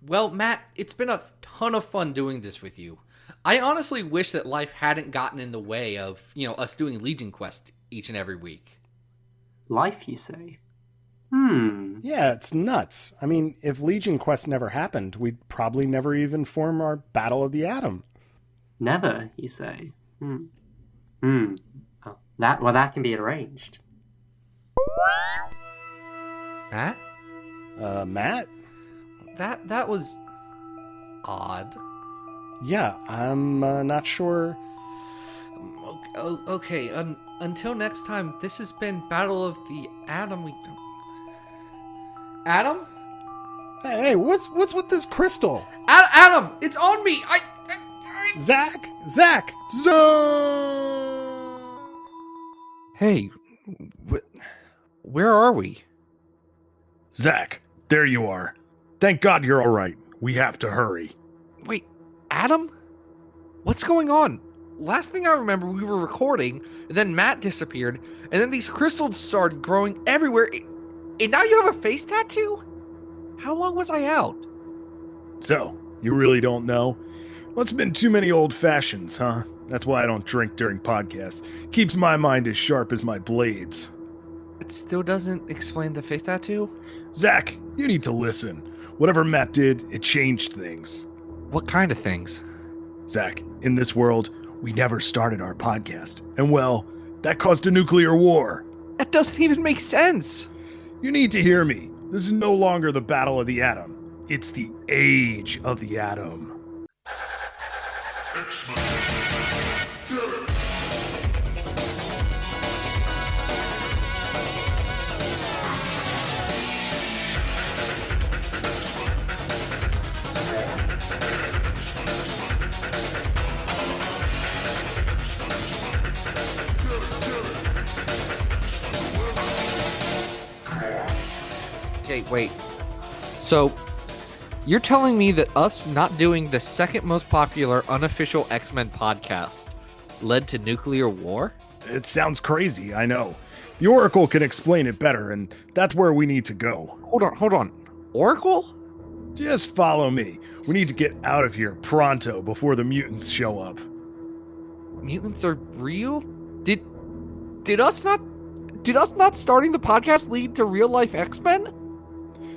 Well, Matt, it's been a ton of fun doing this with you. I honestly wish that life hadn't gotten in the way of, us doing Legion Quest each and every week. Life, you say? Yeah, it's nuts. I mean, if Legion Quest never happened, we'd probably never even form our Battle of the Atom. Never, you say? Oh, that can be arranged. Matt? Matt? That was odd. Yeah, I'm not sure. Okay, until next time, this has been Battle of the Atom. Adam? Hey, what's with this crystal? Adam, it's on me! Zach! Hey, where are we? Zach, there you are. Thank God you're all right. We have to hurry. Wait, Adam? What's going on? Last thing I remember, we were recording, and then Matt disappeared, and then these crystals started growing everywhere, and now you have a face tattoo? How long was I out? So, you really don't know? Must have been too many old fashions, huh? That's why I don't drink during podcasts. Keeps my mind as sharp as my blades. It still doesn't explain the face tattoo? Zach, you need to listen. Whatever Matt did, it changed things. What kind of things? Zach, in this world, we never started our podcast. And well, that caused a nuclear war. That doesn't even make sense. You need to hear me. This is no longer the Battle of the Atom. It's the Age of the Atom. Okay, wait. So, you're telling me that us not doing the second most popular unofficial X-Men podcast led to nuclear war? It sounds crazy, I know. The Oracle can explain it better, and that's where we need to go. Hold on. Oracle? Just follow me. We need to get out of here pronto before the mutants show up. Mutants are real? Did us not starting the podcast lead to real life X-Men?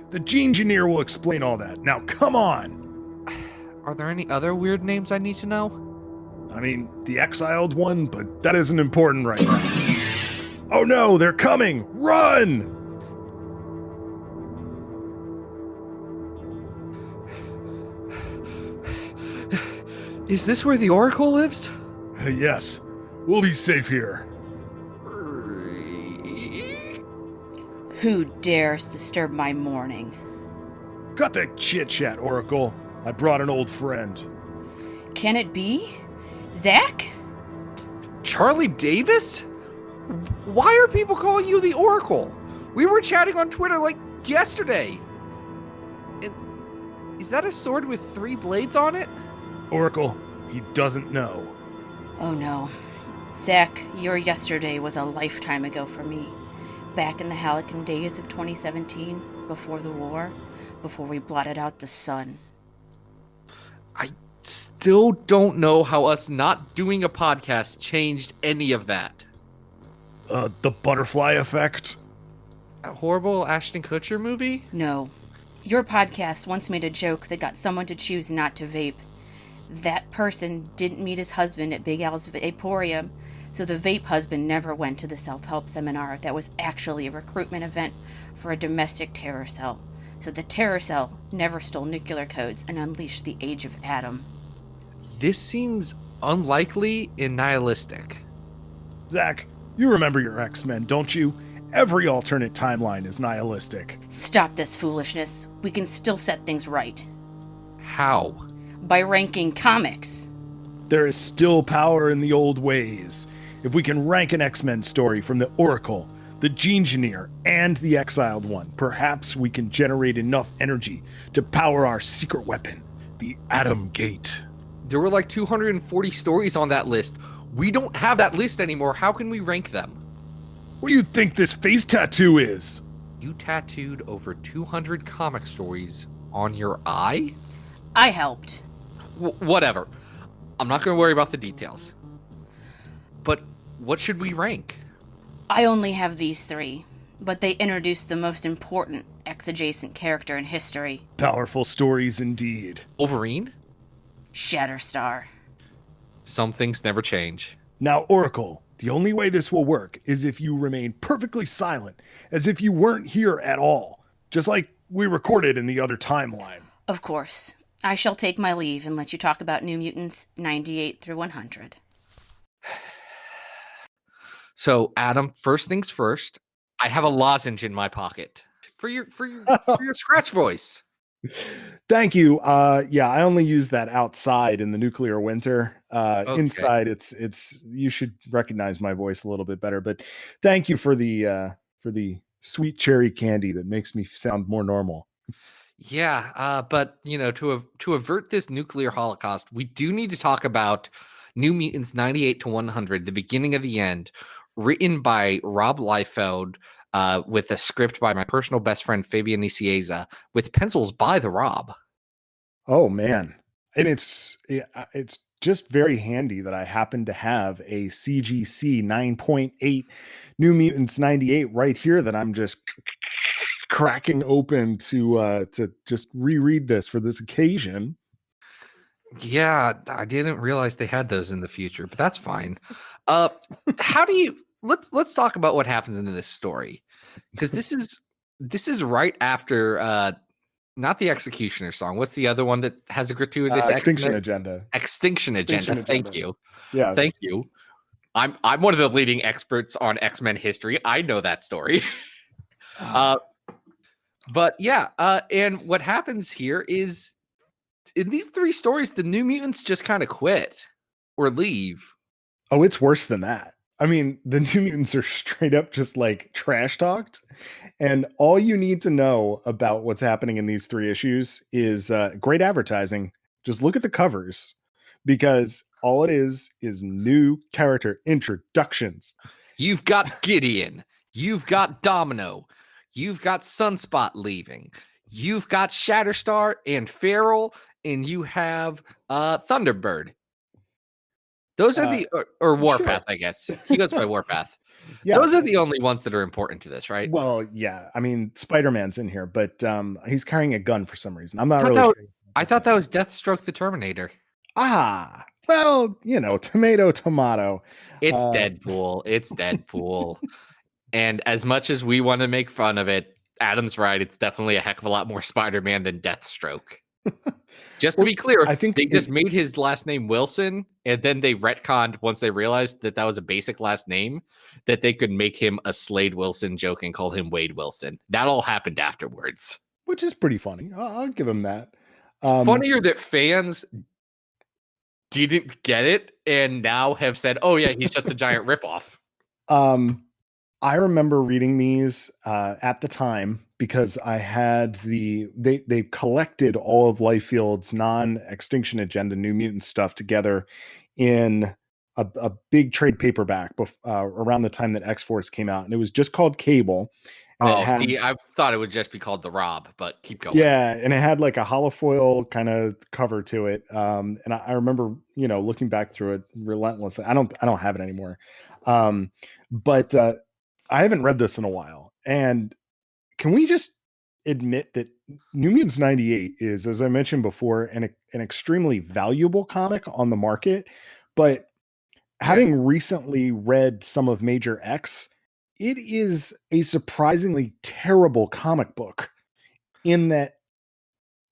The Gene-Engineer will explain all that. Now, come on! Are there any other weird names I need to know? I mean, the Exiled one, but that isn't important right now. Oh no, they're coming! Run! Is this where the Oracle lives? Yes, we'll be safe here. Who dares disturb my morning? Cut the chit-chat, Oracle. I brought an old friend. Can it be? Zach? Charlie Davis? Why are people calling you the Oracle? We were chatting on Twitter like yesterday. And is that a sword with 3 blades on it? Oracle, he doesn't know. Oh no. Zach, your yesterday was a lifetime ago for me. Back in the Halcyon days of 2017, before the war, before we blotted out the sun. I still don't know how us not doing a podcast changed any of that. The butterfly effect? That horrible Ashton Kutcher movie? No. Your podcast once made a joke that got someone to choose not to vape. That person didn't meet his husband at Big Al's Vaporium, so the vape husband never went to the self-help seminar that was actually a recruitment event for a domestic terror cell. So the terror cell never stole nuclear codes and unleashed the Age of Atom. This seems unlikely and nihilistic. Zach, you remember your X-Men, don't you? Every alternate timeline is nihilistic. Stop this foolishness. We can still set things right. How? By ranking comics. There is still power in the old ways. If we can rank an X-Men story from the Oracle, the Gene-Engineer, and the Exiled one, perhaps we can generate enough energy to power our secret weapon, the Atom Gate. There were like 240 stories on that list. We don't have that list anymore. How can we rank them? What do you think this face tattoo is? You tattooed over 200 comic stories On your eye? I helped. Whatever. I'm not going to worry about the details. But what should we rank? I only have these 3, but they introduce the most important X-adjacent character in history. Powerful stories indeed. Wolverine? Shatterstar. Some things never change. Now, Oracle, the only way this will work is if you remain perfectly silent, as if you weren't here at all, just like we recorded in the other timeline. Of course. I shall take my leave and let you talk about New Mutants 98 through 100. So, Adam, first things first, I have a lozenge in my pocket for your scratch voice. Thank you. Yeah, I only use that outside in the nuclear winter. Okay. Inside, it's. You should recognize my voice a little bit better. But thank you for the sweet cherry candy that makes me sound more normal. Yeah, but to avert this nuclear holocaust, we do need to talk about New Mutants 98 to 100, the beginning of the end, written by Rob Liefeld, with a script by my personal best friend Fabian Nicieza, with pencils by the Rob. Oh man, and it's just very handy that I happen to have a CGC 9.8 New Mutants 98 right here that I'm just cracking open to just reread this for this occasion. Yeah, I didn't realize they had those in the future, but that's fine. How do you let's talk about what happens in this story, because this is right after not the Executioner song. What's the other one that has a gratuitous Extinction Agenda? Extinction Agenda. Thank you. Yeah, thank you. I'm one of the leading experts on X-Men history. I know that story. But yeah, and what happens here is in these 3 stories, the New Mutants just kind of quit or leave. Oh, it's worse than that. I mean, the New Mutants are straight up just like trash talked. And all you need to know about what's happening in these 3 issues is great advertising. Just look at the covers, because all it is new character introductions. You've got Gideon. You've got Domino. You've got Sunspot leaving. You've got Shatterstar and Feral, and you have Thunderbird. Those are or Warpath, sure. I guess. He goes by Warpath. Yeah, those are the only ones that are important to this, right? Well, yeah. I mean, Spider-Man's in here, but he's carrying a gun for some reason. I'm not I thought that was Deathstroke the Terminator. Ah, well, tomato. It's Deadpool. It's Deadpool. And as much as we want to make fun of it, Adam's right. It's definitely a heck of a lot more Spider-Man than Deathstroke. Just to be clear, I think they just made his last name Wilson, and then they retconned once they realized that was a basic last name, that they could make him a Slade Wilson joke and call him Wade Wilson. That all happened afterwards. Which is pretty funny. I'll give him that. It's funnier that fans didn't get it and now have said, oh yeah, he's just a giant ripoff. I remember reading these at the time because I had they collected all of Liefeld's non-Extinction Agenda New Mutant stuff together in a big trade paperback around the time that X-Force came out, and it was just called Cable. I thought it would just be called The Rob, but keep going. Yeah, and it had like a holofoil kind of cover to it. And I remember, looking back through it relentlessly. I don't have it anymore. But I haven't read this in a while. And can we just admit that New Mutants 98 is, as I mentioned before, an extremely valuable comic on the market. But having recently read some of Major X, it is a surprisingly terrible comic book in that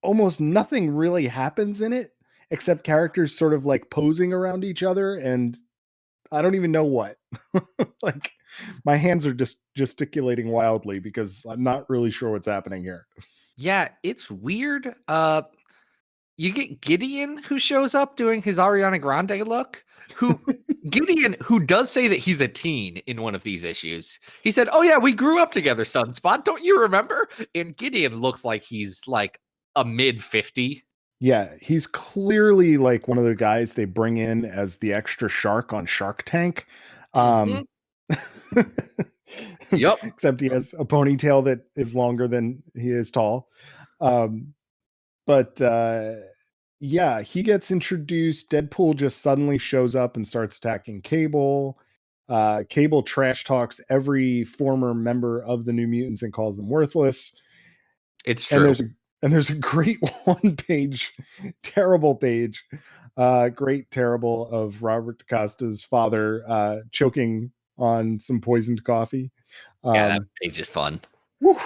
almost nothing really happens in it except characters sort of like posing around each other, and I don't even know what. Like, my hands are just gesticulating wildly because I'm not really sure what's happening here. Yeah, it's weird. You get Gideon, who shows up doing his Ariana Grande look. Gideon, who does say that he's a teen in one of these issues. He said, "Oh yeah, we grew up together, Sunspot. Don't you remember?" And Gideon looks like he's like a mid-50. Yeah, he's clearly like one of the guys they bring in as the extra shark on Shark Tank. Yep. Except he has a ponytail that is longer than he is tall. But yeah, he gets introduced. Deadpool just suddenly shows up and starts attacking Cable. Cable trash talks every former member of the New Mutants and calls them worthless. It's And true. there's a great one-page, terrible page, great terrible of Robert DaCosta's father choking on some poisoned coffee. Yeah, that page is fun. Whew.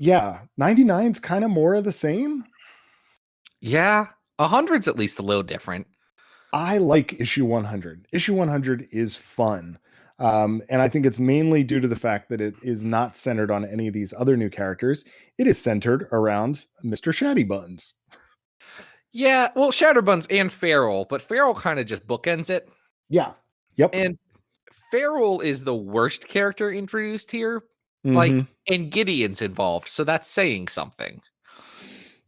Yeah, 99's kind of more of the same. Yeah, 100's at least a little different. I like issue 100. Issue 100 is fun. And I think it's mainly due to the fact that it is not centered on any of these other new characters. It is centered around Mr. Shatty Buns. Yeah, well, Shatterbuns and Feral, but Feral kind of just bookends it. Yeah. Yep. And Feral is the worst character introduced here. Mhm. Like, and Gideon's involved, so that's saying something.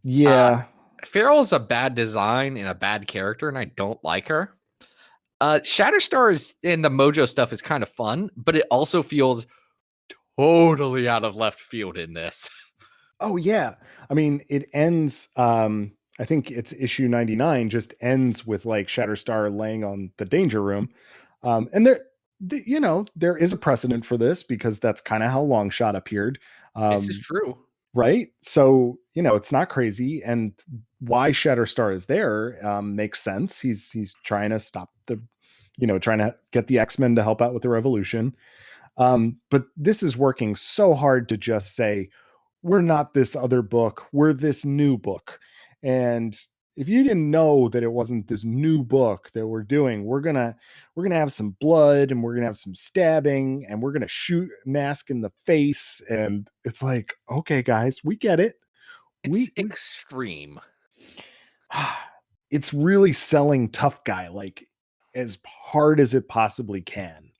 Yeah. Feral is a bad design and a bad character, and I don't like her. Shatterstar is and the Mojo stuff is kind of fun, but it also feels totally out of left field in this. Oh yeah. I mean, it ends I think it's issue 99 just ends with like Shatterstar laying on the danger room. And there is a precedent for this because that's kind of how Longshot appeared. This is true. Right? So, it's not crazy, and why Shatterstar is there makes sense. He's trying to stop trying to get the X-Men to help out with the revolution. But this is working so hard to just say, we're not this other book, we're this new book. And if you didn't know that it wasn't this new book that we're doing, we're gonna have some blood, and we're gonna have some stabbing, and we're gonna shoot Mask in the face. And it's like, okay, guys, we get it. It's extreme. It's really selling tough guy like as hard as it possibly can.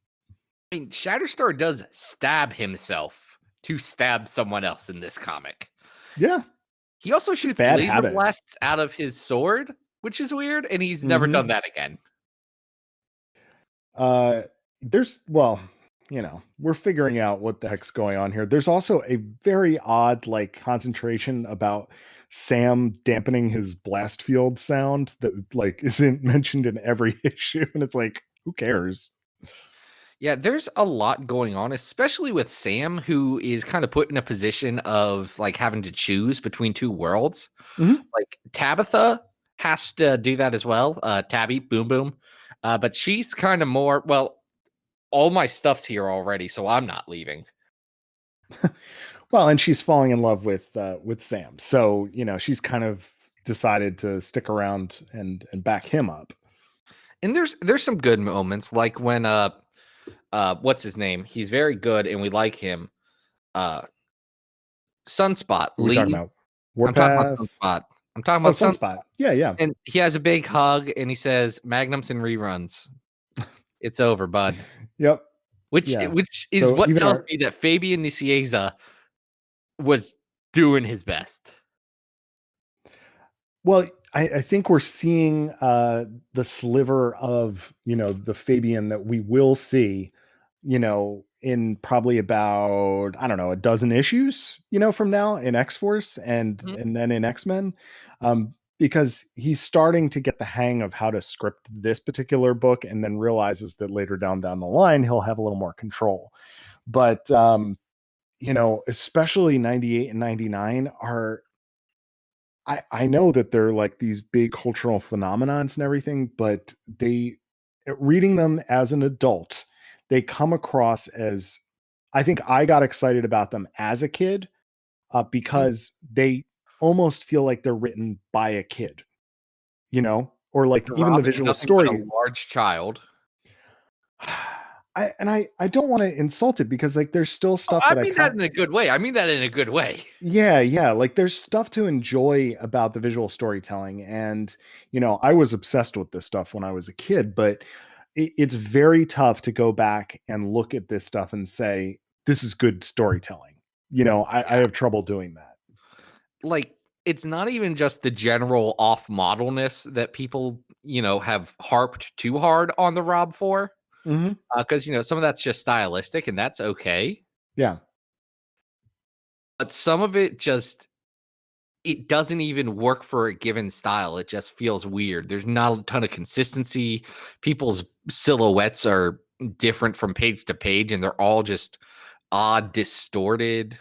I mean, Shatterstar does stab himself to stab someone else in this comic. Yeah. He also shoots Bad laser habit. blasts out of his sword, which is weird, and he's never done that again. We're figuring out what the heck's going on here. There's also a very odd like concentration about Sam dampening his blast field sound that like isn't mentioned in every issue, and it's like, who cares? Yeah, there's a lot going on, especially with Sam, who is kind of put in a position of like having to choose between two worlds. Mhm. Like Tabitha has to do that as well. Tabby, boom, boom. But she's kind of more, well, all my stuff's here already, so I'm not leaving. Well, and she's falling in love with Sam. So, she's kind of decided to stick around and back him up. And there's some good moments, like when what's his name? He's very good and we like him. Sunspot. What are we talking about? I'm talking about Sunspot. I'm talking about Sunspot. Yeah. And he has a big hug and he says, Magnums and reruns. It's over, bud. Yep. Which is So what tells me that Fabian Nicieza was doing his best. Well, I think we're seeing the sliver of, the Fabian that we will see, in probably about, I don't know, a dozen issues, from now in X-Force and then in X-Men. Because he's starting to get the hang of how to script this particular book, and then realizes that later down the line, he'll have a little more control. But, especially 98 and 99 are, I know that they're like these big cultural phenomenons and everything, but reading them as an adult, they come across as, I think I got excited about them as a kid because they almost feel like they're written by a kid, or like even the visual story. A large child. I don't want to insult it because like there's still stuff I mean that in a good way. I mean that in a good way. Yeah. Like there's stuff to enjoy about the visual storytelling. And, I was obsessed with this stuff when I was a kid, but it's very tough to go back and look at this stuff and say, this is good storytelling. I have trouble doing that. Like, it's not even just the general off modelness that people, have harped too hard on the Rob for. Because some of that's just stylistic, and that's okay. Yeah. But some of it just it doesn't even work for a given style. It just feels weird. There's not a ton of consistency. People's silhouettes are different from page to page, and they're all just odd, distorted.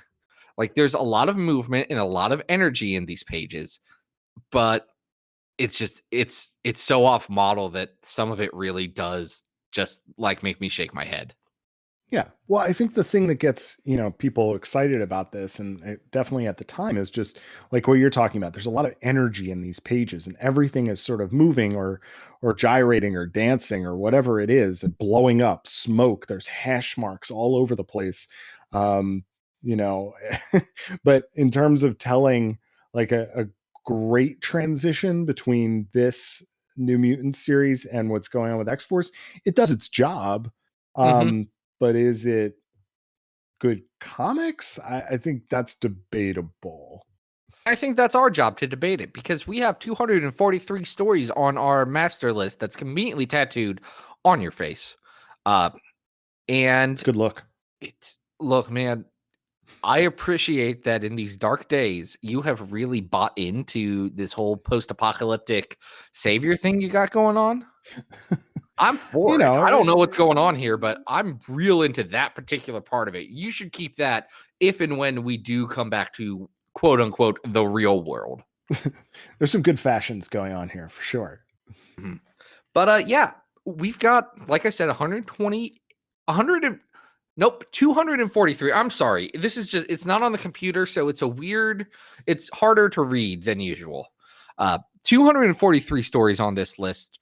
Like there's a lot of movement and a lot of energy in these pages, but it's just it's so off model that some of it really does just like make me shake my head. Yeah. Well, I think the thing that gets, people excited about this, and definitely at the time, is just like what you're talking about. There's a lot of energy in these pages, and everything is sort of moving or gyrating or dancing or whatever it is, and blowing up, smoke. There's hash marks all over the place. Um, you know, but in terms of telling like a great transition between this New Mutant series and what's going on with X-Force, it does its job. But is it good comics? I think that's debatable. I think that's our job to debate it because we have 243 stories on our master list that's conveniently tattooed on your face. And Good look. Look, man, I appreciate that in these dark days, you have really bought into this whole post-apocalyptic savior thing you got going on. I'm for it. I don't know what's going on here, but I'm real into that particular part of it. You should keep that if and when we do come back to quote unquote the real world. There's some good fashions going on here for sure. Mm-hmm. But yeah, we've got, like I said, 243. I'm sorry. This is just, it's not on the computer, so it's it's harder to read than usual. 243 stories on this list.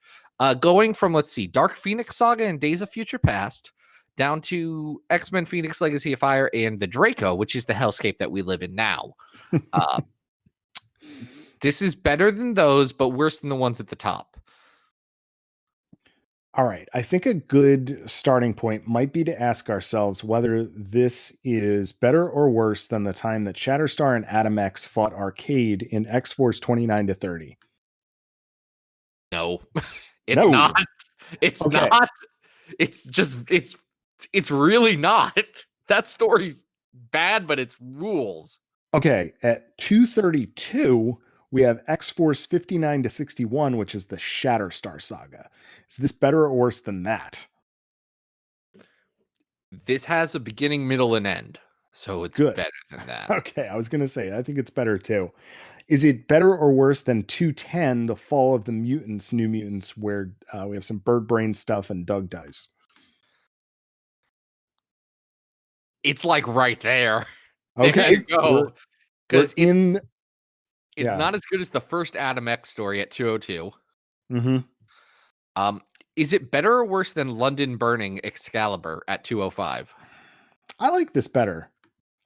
Going from, let's see, Dark Phoenix Saga and Days of Future Past down to X-Men Phoenix Legacy of Fire and the Draco, which is the hellscape that we live in now. This is better than those, but worse than the ones at the top. All right. I think a good starting point might be to ask ourselves whether this is better or worse than the time that Shatterstar and Atom X fought Arcade in X-Force 29-30. No. It's not. It's okay. not. It's just, it's really not. That story's bad, but it's rules. Okay. At 232, we have X-Force 59-61, which is the Shatterstar saga. Is this better or worse than that? This has a beginning, middle, and end. So it's good. Better than that. Okay. I was going to say, I think it's better too. Is it better or worse than 210, The Fall of the Mutants, New Mutants, where we have some bird brain stuff and Doug dies? It's like right there. Okay. There you go. Because it's yeah. not as good as the first Atom X story at 202. Mm-hmm. Is it better or worse than London Burning Excalibur at 205? I like this better.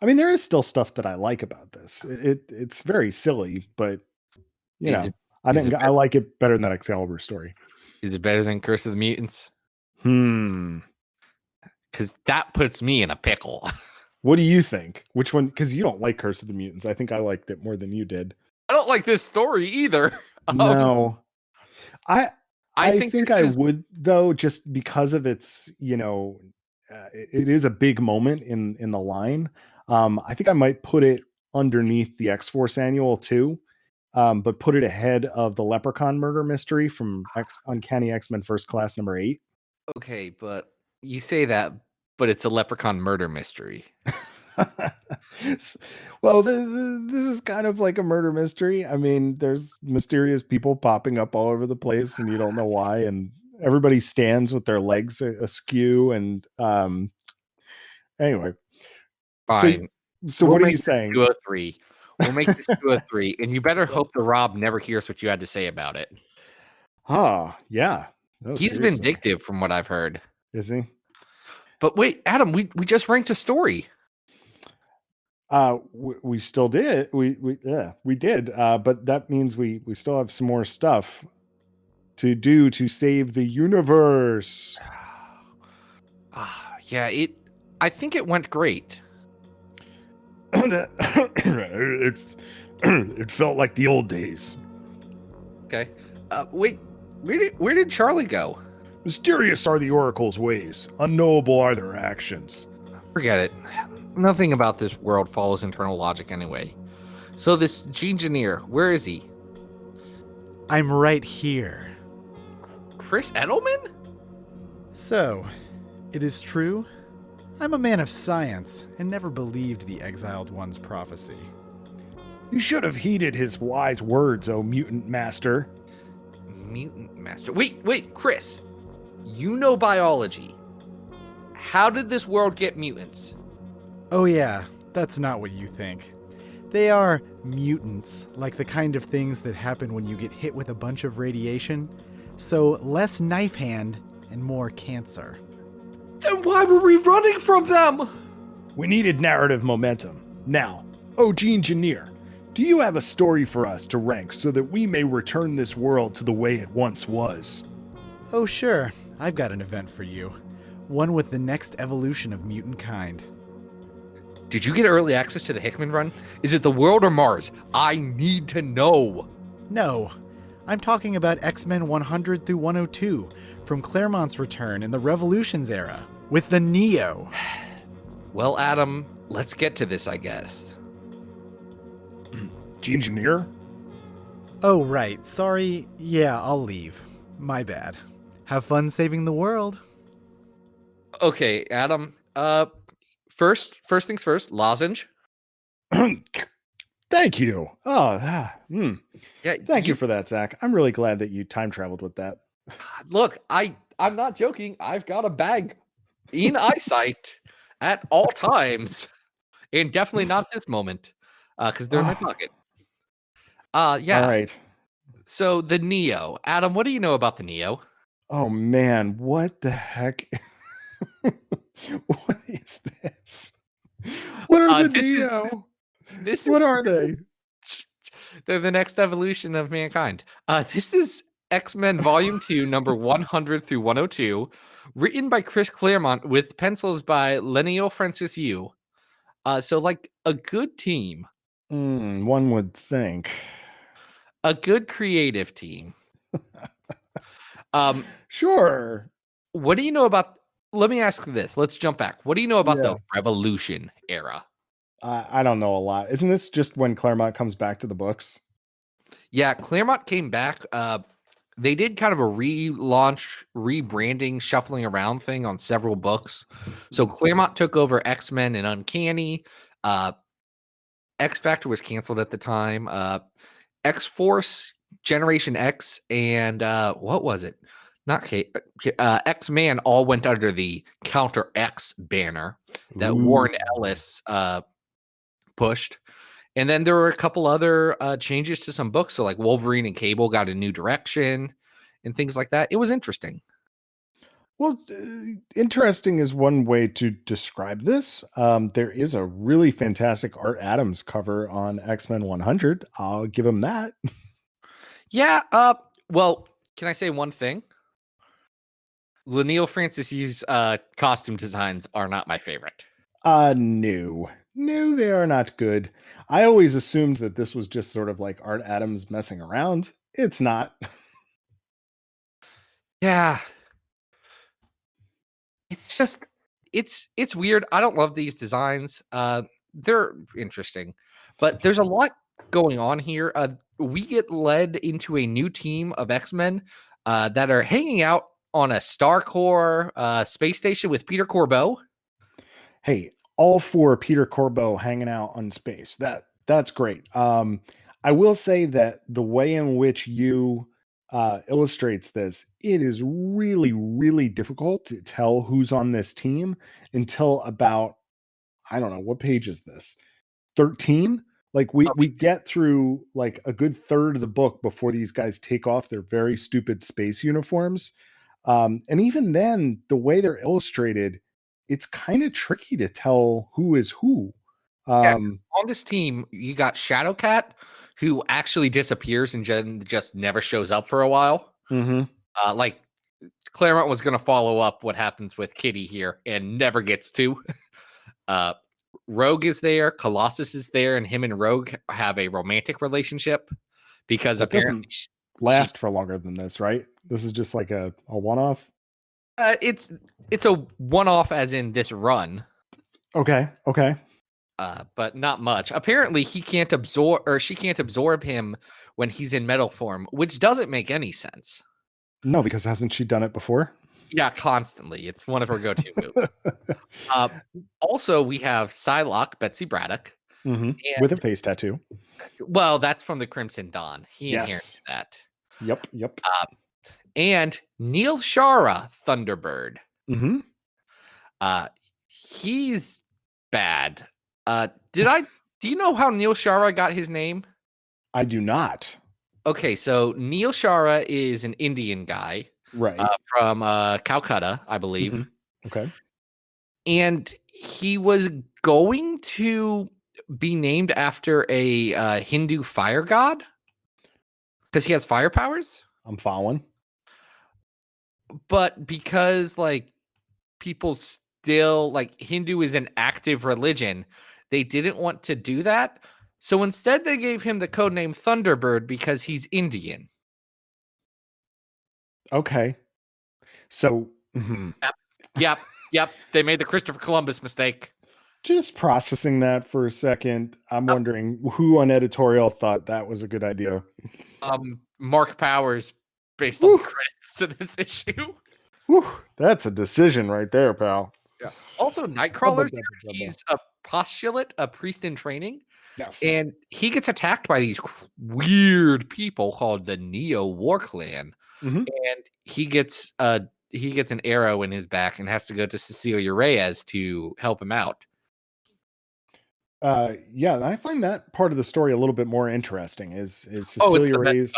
I mean, there is still stuff that I like about this. It's very silly, but I like it better than that Excalibur story. Is it better than Curse of the Mutants? Because that puts me in a pickle. What do you think? Which one? Because you don't like Curse of the Mutants. I think I liked it more than you did. I don't like this story either. No. I think I would, though, just because of its, it is a big moment in the line. I think I might put it underneath the X-Force annual too, but put it ahead of the Leprechaun murder mystery from Uncanny X-Men First Class number 8. Okay, but you say that, but it's a Leprechaun murder mystery. Well, this is kind of like a murder mystery. I mean, there's mysterious people popping up all over the place, and you don't know why, and everybody stands with their legs askew. And anyway, fine. So what are you saying? 203. We'll make this 203, and you better hope the Rob never hears what you had to say about it. Oh, yeah. No, he's vindictive from what I've heard. Is he? But wait, Adam, we just ranked a story. We still did. We did. But that means we still have some more stuff to do to save the universe. Yeah, I think it went great. It felt like the old days. Okay. Wait, where did Charlie go? Mysterious are the Oracle's ways. Unknowable are their actions. Forget it. Nothing about this world follows internal logic anyway. So this engineer, where is he? I'm right here. Chris Edelman? So, it is true? I'm a man of science and never believed the Exiled One's prophecy. You should have heeded his wise words, O mutant master. Mutant master. Wait, Chris. You know biology. How did this world get mutants? Oh yeah, that's not what you think. They are mutants, like the kind of things that happen when you get hit with a bunch of radiation. So less knife hand and more cancer. Then why were we running from them? We needed narrative momentum. Now, OG Engineer, do you have a story for us to rank so that we may return this world to the way it once was? Oh sure, I've got an event for you. One with the next evolution of mutant kind. Did you get early access to the Hickman run? Is it the world or Mars? I need to know. No, I'm talking about X-Men 100 through 102, from Claremont's return in the Revolutions era, with the Neo. Well, Adam, let's get to this, I guess. Engineer? Oh right, sorry, yeah, I'll leave. My bad. Have fun saving the world. Okay, Adam. First things first. Lozenge. Thank you. Yeah. Thank you for that, Zach. I'm really glad that you time traveled with that. Look, I'm not joking. I've got a bag in eyesight at all times, and definitely not this moment, because they're in my pocket. Yeah. All right. So the Neo, Adam. What do you know about the Neo? Oh man, what the heck? What is this? What are the Neo? What are they? They're the next evolution of mankind. This is X-Men Volume 2, number 100 through 102, written by Chris Claremont with pencils by Lenio Francis Yu. So like a good team. One would think. A good creative team. Sure. What do you know about... Let me ask this. Let's jump back. What do you know about Yeah. the Revolution era? I don't know a lot. Isn't this just when Claremont comes back to the books? Yeah, Claremont came back. They did kind of a relaunch, rebranding, shuffling around thing on several books. So Claremont took over X-Men and Uncanny. X-Factor was canceled at the time. X-Force, Generation X, and what was it? Not X-Man all went under the Counter X banner that Warren Ellis pushed. And then there were a couple other changes to some books. So like Wolverine and Cable got a new direction and things like that. It was interesting. Well, interesting is one way to describe this. There is a really fantastic Art Adams cover on X-Men 100. I'll give him that. Yeah. Well, can I say one thing? Lenio Francis Yu's costume designs are not my favorite. No, they are not good. I always assumed that this was just sort of like Art Adams messing around. It's not. Yeah. It's just, it's weird. I don't love these designs. They're interesting, but there's a lot going on here. We get led into a new team of X-Men that are hanging out on a StarCorps space station with Peter Corbeau. Hey, all for Peter Corbeau hanging out on space. That's great. I will say that the way in which you illustrates this, it is really, really difficult to tell who's on this team until about, I don't know, what page is this? 13? Like we get through like a good third of the book before these guys take off their very stupid space uniforms. And even then, the way they're illustrated, it's kind of tricky to tell who is who. On this team, you got Shadowcat, who actually disappears and just never shows up for a while. Like Claremont was going to follow up what happens with Kitty here and never gets to. Rogue is there, Colossus is there, and him and Rogue have a romantic relationship because That apparently doesn't last for longer than this, right? This is just like a one-off. it's a one-off as in this run. Okay. but not much. Apparently, he can't absorb, or she can't absorb him when he's in metal form, which doesn't make any sense. No, because hasn't she done it before? Yeah, constantly. It's one of her go-to moves. Also, we have Psylocke, Betsy Braddock. Mhm. And, With a face tattoo. well, that's from the Crimson Dawn. He inherited Yes. that. Yep. And Neil Shara, Thunderbird. Mm-hmm. He's bad. Do you know how Neil Shara got his name? I do not. Okay, so Neil Shara is an Indian guy Right. from Calcutta, I believe. Mhm. Okay. And he was going to be named after a Hindu fire god because he has fire powers. I'm following. But because like people still like Hindu is an active religion, they didn't want to do that. So instead they gave him the codename Thunderbird because he's Indian. Okay. So, mhm. Yep. They made the Christopher Columbus mistake. Just processing that for a second. I'm wondering who on editorial thought that was a good idea. Mark Powers, based on the credits to this issue. Whew, that's a decision right there, pal. Yeah. Also, Nightcrawler's here. He's a postulate, a priest in training. Yes. And he gets attacked by these weird people called the Neo War Clan. Mhm. And he gets an arrow in his back and has to go to Cecilia Reyes to help him out. Yeah, I find that part of the story a little bit more interesting. Is Cecilia Reyes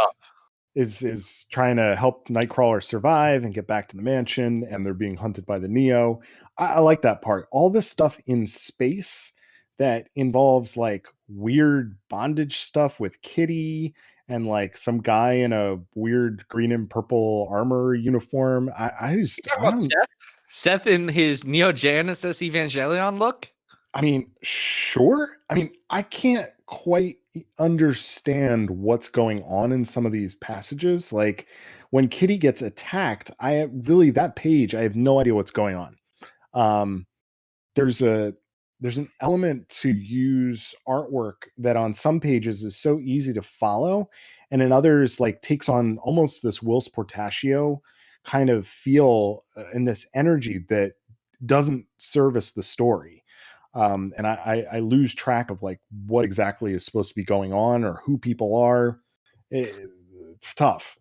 is trying to help Nightcrawler survive and get back to the mansion, and they're being hunted by the Neo. I like that part. All this stuff in space that involves like weird bondage stuff with Kitty and like some guy in a weird green and purple armor uniform. I don't. Seth in his Neo Genesis Evangelion look. I mean, sure. I mean, I can't quite understand what's going on in some of these passages. Like when Kitty gets attacked, that page, I have no idea what's going on. There's an element to use artwork that on some pages is so easy to follow, and in others like takes on almost this Whilce Portaccio kind of feel and this energy that doesn't service the story. And I lose track of like what exactly is supposed to be going on or who people are. It's tough.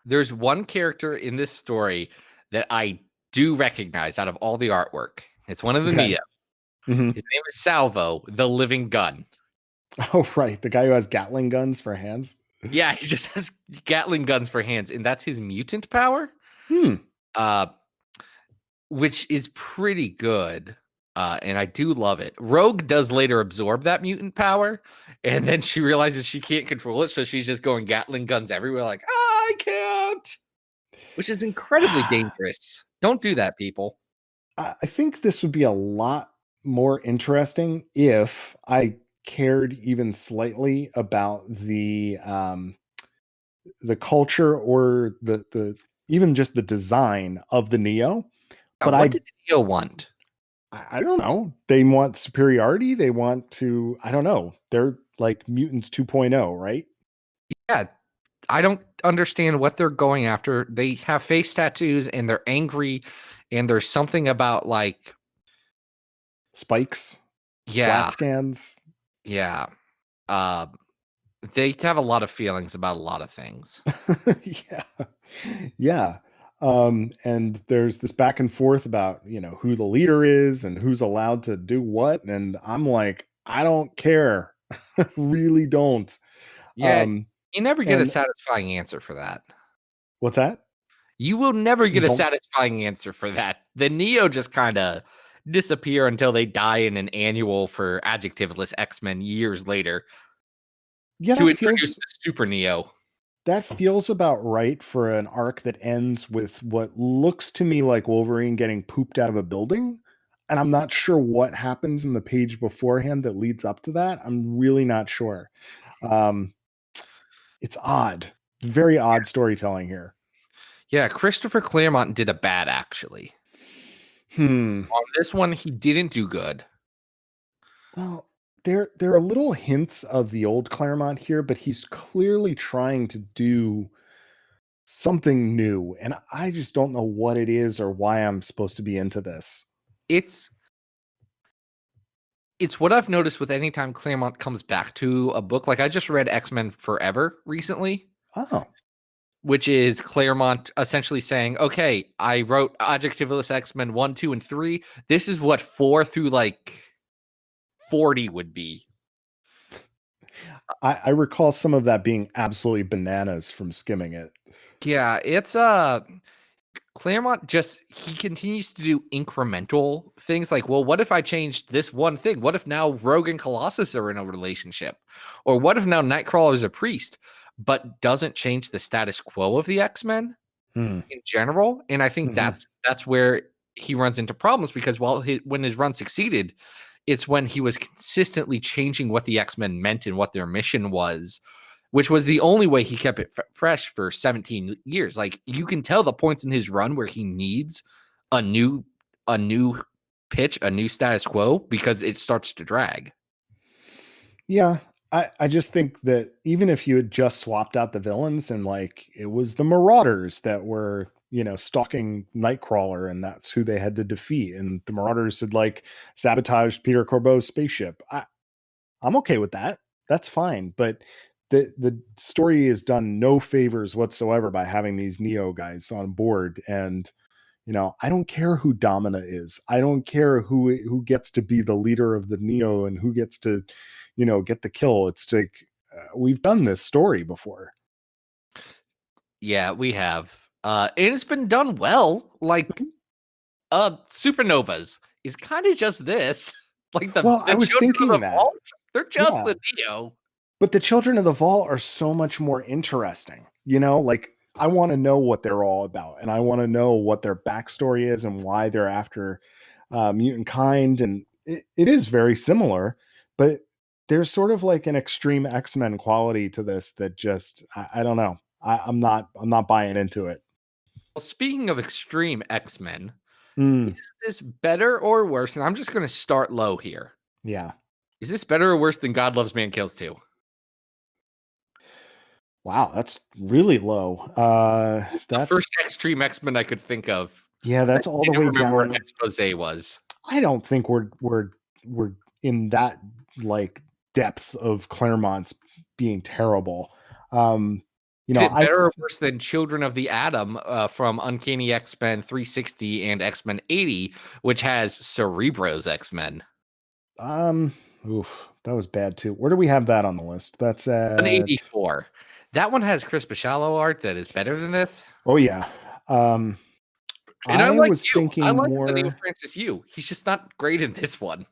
There's one character in this story that I do recognize out of all the artwork. It's one of the Neo. Mm-hmm. His name is Salvo, the Living Gun. Oh, right. The guy who has Gatling guns for hands. Yeah, he just has Gatling guns for hands, and that's his mutant power. Which is pretty good. And I do love it. Rogue does later absorb that mutant power, and then she realizes she can't control it, so she's just going Gatling guns everywhere, like, I can't, which is incredibly dangerous. Don't do that, people. I think this would be a lot more interesting if I cared even slightly about the culture or the even just the design of the Neo. But what did the Neo want? I don't know. They want superiority. They want to, I don't know. They're like mutants 2.0, right? Yeah. I don't understand what they're going after. They have face tattoos and they're angry, and there's something about like spikes, flat scans. Yeah. They have a lot of feelings about a lot of things. Yeah. And there's this back and forth about, who the leader is and who's allowed to do what. And I'm like, I don't care. Really don't. Yeah. You never get a satisfying answer for that. What's that? You will never get a satisfying answer for that. The Neo just kind of disappear until they die in an annual for adjectiveless X-Men years later. Yeah, to introduce the Super Neo. That feels about right for an arc that ends with what looks to me like Wolverine getting pooped out of a building. And I'm not sure what happens in the page beforehand that leads up to that. I'm really not sure. It's odd. Very odd storytelling here. Yeah, Christopher Claremont did a bad, actually. On this one, he didn't do good. Well, there are little hints of the old Claremont here, but he's clearly trying to do something new, and I just don't know what it is or why I'm supposed to be into this. It's what I've noticed with any time Claremont comes back to a book. Like I just read X-Men Forever recently, Oh, which is Claremont essentially saying, okay, I wrote Adjectiveless X-Men 1, 2, and 3. This is what 4 through like 40 would be. I recall some of that being absolutely bananas from skimming it. Yeah, it's Claremont he continues to do incremental things like, well, what if I changed this one thing? What if now Rogue and Colossus are in a relationship? Or what if now Nightcrawler is a priest, but doesn't change the status quo of the X-Men Hmm. in general? And I think Mhm. that's where he runs into problems, because when his run succeeded, it's when he was consistently changing what the X-Men meant and what their mission was, which was the only way he kept it fresh for 17 years. Like you can tell the points in his run where he needs a new pitch, a new status quo, because it starts to drag. Yeah, I just think that even if you had just swapped out the villains and like it was the Marauders that were, stalking Nightcrawler and that's who they had to defeat, and the Marauders had like sabotaged Peter Corbeau's spaceship. I'm okay with that. That's fine. But the story is done no favors whatsoever by having these Neo guys on board. And I don't care who Domina is. I don't care who gets to be the leader of the Neo and who gets to, get the kill. It's like we've done this story before. Yeah, we have. And it's been done well. Like Supernovas is kind of just this. Like the I was Children of thinking the that. Vault, they're just Yeah. the Neo. But the Children of the Vault are so much more interesting. Like I want to know what they're all about, and I want to know what their backstory is and why they're after mutant kind. And it is very similar, but there's sort of like an extreme X-Men quality to this that just I don't know. I'm not buying into it. Well, speaking of extreme X-Men, Mm, is this better or worse? And I'm just going to start low here. yeah. Is this better or worse than God Loves Man Kills 2? Wow, that's really low. The That's first extreme X-Men I could think of. yeah, that's all the I way don't remember down. what expose was. I don't think we're in that like depth of Claremont's being terrible. Is it better or worse than Children of the Atom from Uncanny X-Men 360 and X-Men 80, which has Cerebro's X-Men? That was bad too. Where do we have that on the list? That's at 184. That one has Chris Bachalo art that is better than this. Oh yeah. And I like was thinking I like more Neil Francis Yu. He's just not great in this one.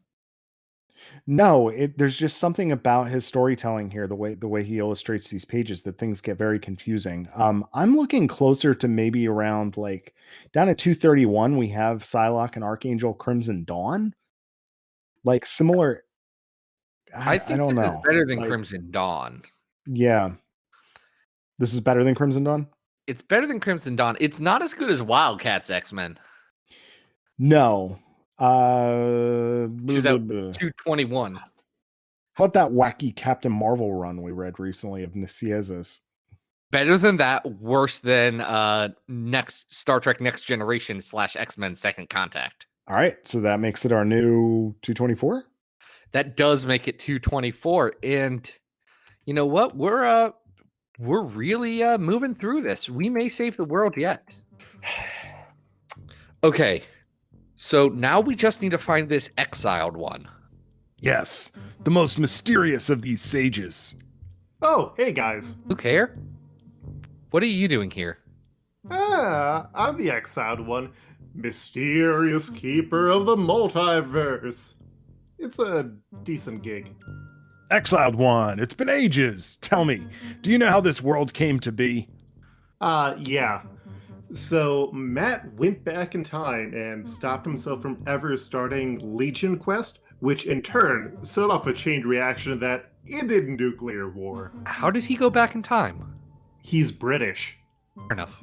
No, there's just something about his storytelling here, the way he illustrates these pages, that things get very confusing. I'm looking closer to maybe around like down at 231, we have Psylocke and Archangel Crimson Dawn. Like similar. I think don't this know. is better than Like, Crimson Dawn. Yeah. This is better than Crimson Dawn? It's better than Crimson Dawn. It's not as good as Wildcats X-Men. No. Which is out 221. How about that wacky Captain Marvel run we read recently of Nicieza's? Better than that, worse than next Star Trek Next Generation / X-Men Second Contact. All right, so that makes it our new 224? That does make it 224. And you know what? We're really moving through this. We may save the world yet. Okay. So now we just need to find this exiled one. Yes, the most mysterious of these sages. Oh, hey guys. Luke Hare? What are you doing here? I'm the exiled one. Mysterious keeper of the multiverse. It's a decent gig. Exiled one, it's been ages. Tell me, do you know how this world came to be? Yeah. So Matt went back in time and stopped himself from ever starting Legion Quest, which in turn set off a chain reaction that ended nuclear war. How did he go back in time? He's British. Fair enough.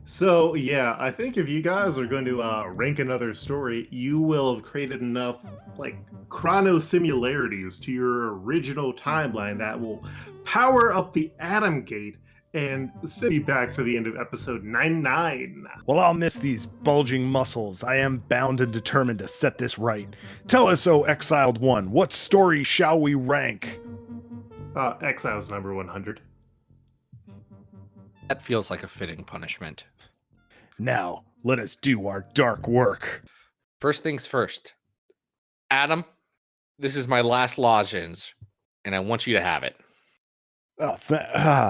So yeah, I think if you guys are going to rank another story, you will have created enough like chrono similarities to your original timeline that will power up the Atom Gate and send you back to the end of episode 99. Well, I'll miss these bulging muscles. I am bound and determined to set this right. Tell us, O Exiled One, what story shall we rank? Exiles number 100. That feels like a fitting punishment. Now, let us do our dark work. First things first. Adam, this is my last lozenge, and I want you to have it. Oh,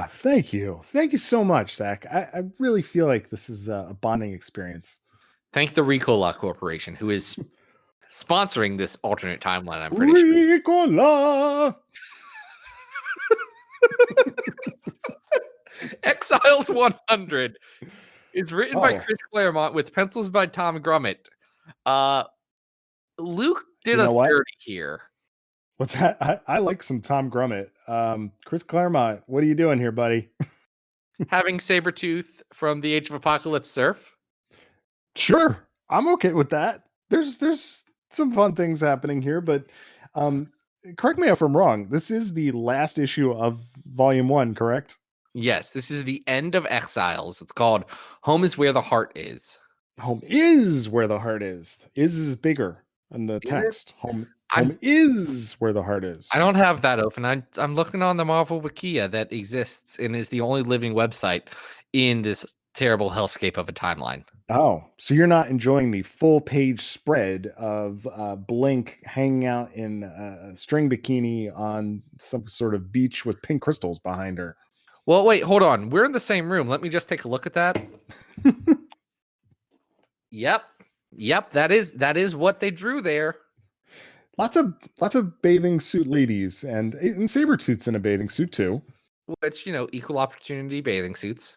thank you. Thank you so much, Zach. I really feel like this is a bonding experience. Thank the Ricola Corporation, who is sponsoring this alternate timeline, I'm pretty sure. Ricola! Exiles 100 is written by Oh. Chris Claremont with pencils by Tom Grummett. Luke did You know us what? dirty here. What's that? I like some Tom Grummett. Chris Claremont, what are you doing here, buddy? Having Sabretooth from the Age of Apocalypse surf. Sure, I'm okay with that. There's some fun things happening here, but correct me if I'm wrong. This is the last issue of Volume 1, correct? Yes, this is the end of Exiles. It's called Home is Where the Heart Is. Home is where the heart is. Is bigger in the Is it? text. Home I'm- is where the heart is. I don't have that open. I'm looking on the Marvel Wikia that exists and is the only living website in this terrible hellscape of a timeline. Oh, so you're not enjoying the full page spread of Blink hanging out in a string bikini on some sort of beach with pink crystals behind her. Well, wait, hold on. We're in the same room. Let me just take a look at that. Yep, that is what they drew there. Lots of bathing suit ladies and Sabretooth's in a bathing suit too. Which, equal opportunity bathing suits.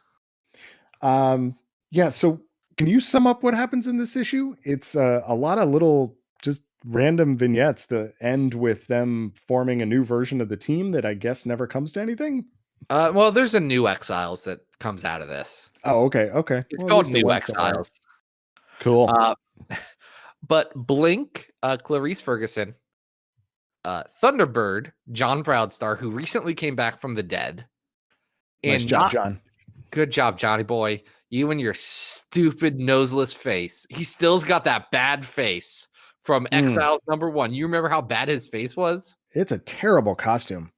Yeah, so can you sum up what happens in this issue? It's a lot of little just random vignettes that end with them forming a new version of the team that I guess never comes to anything. Well, there's a new Exiles that comes out of this. Oh, okay. It's Well, at called least it New went somewhere. Exiles. Cool. But Blink, Clarice Ferguson, Thunderbird, John Proudstar, who recently came back from the dead. Nice job, John. Good job, Johnny boy. You and your stupid noseless face. He still's got that bad face from Exiles number 1. You remember how bad his face was? It's a terrible costume.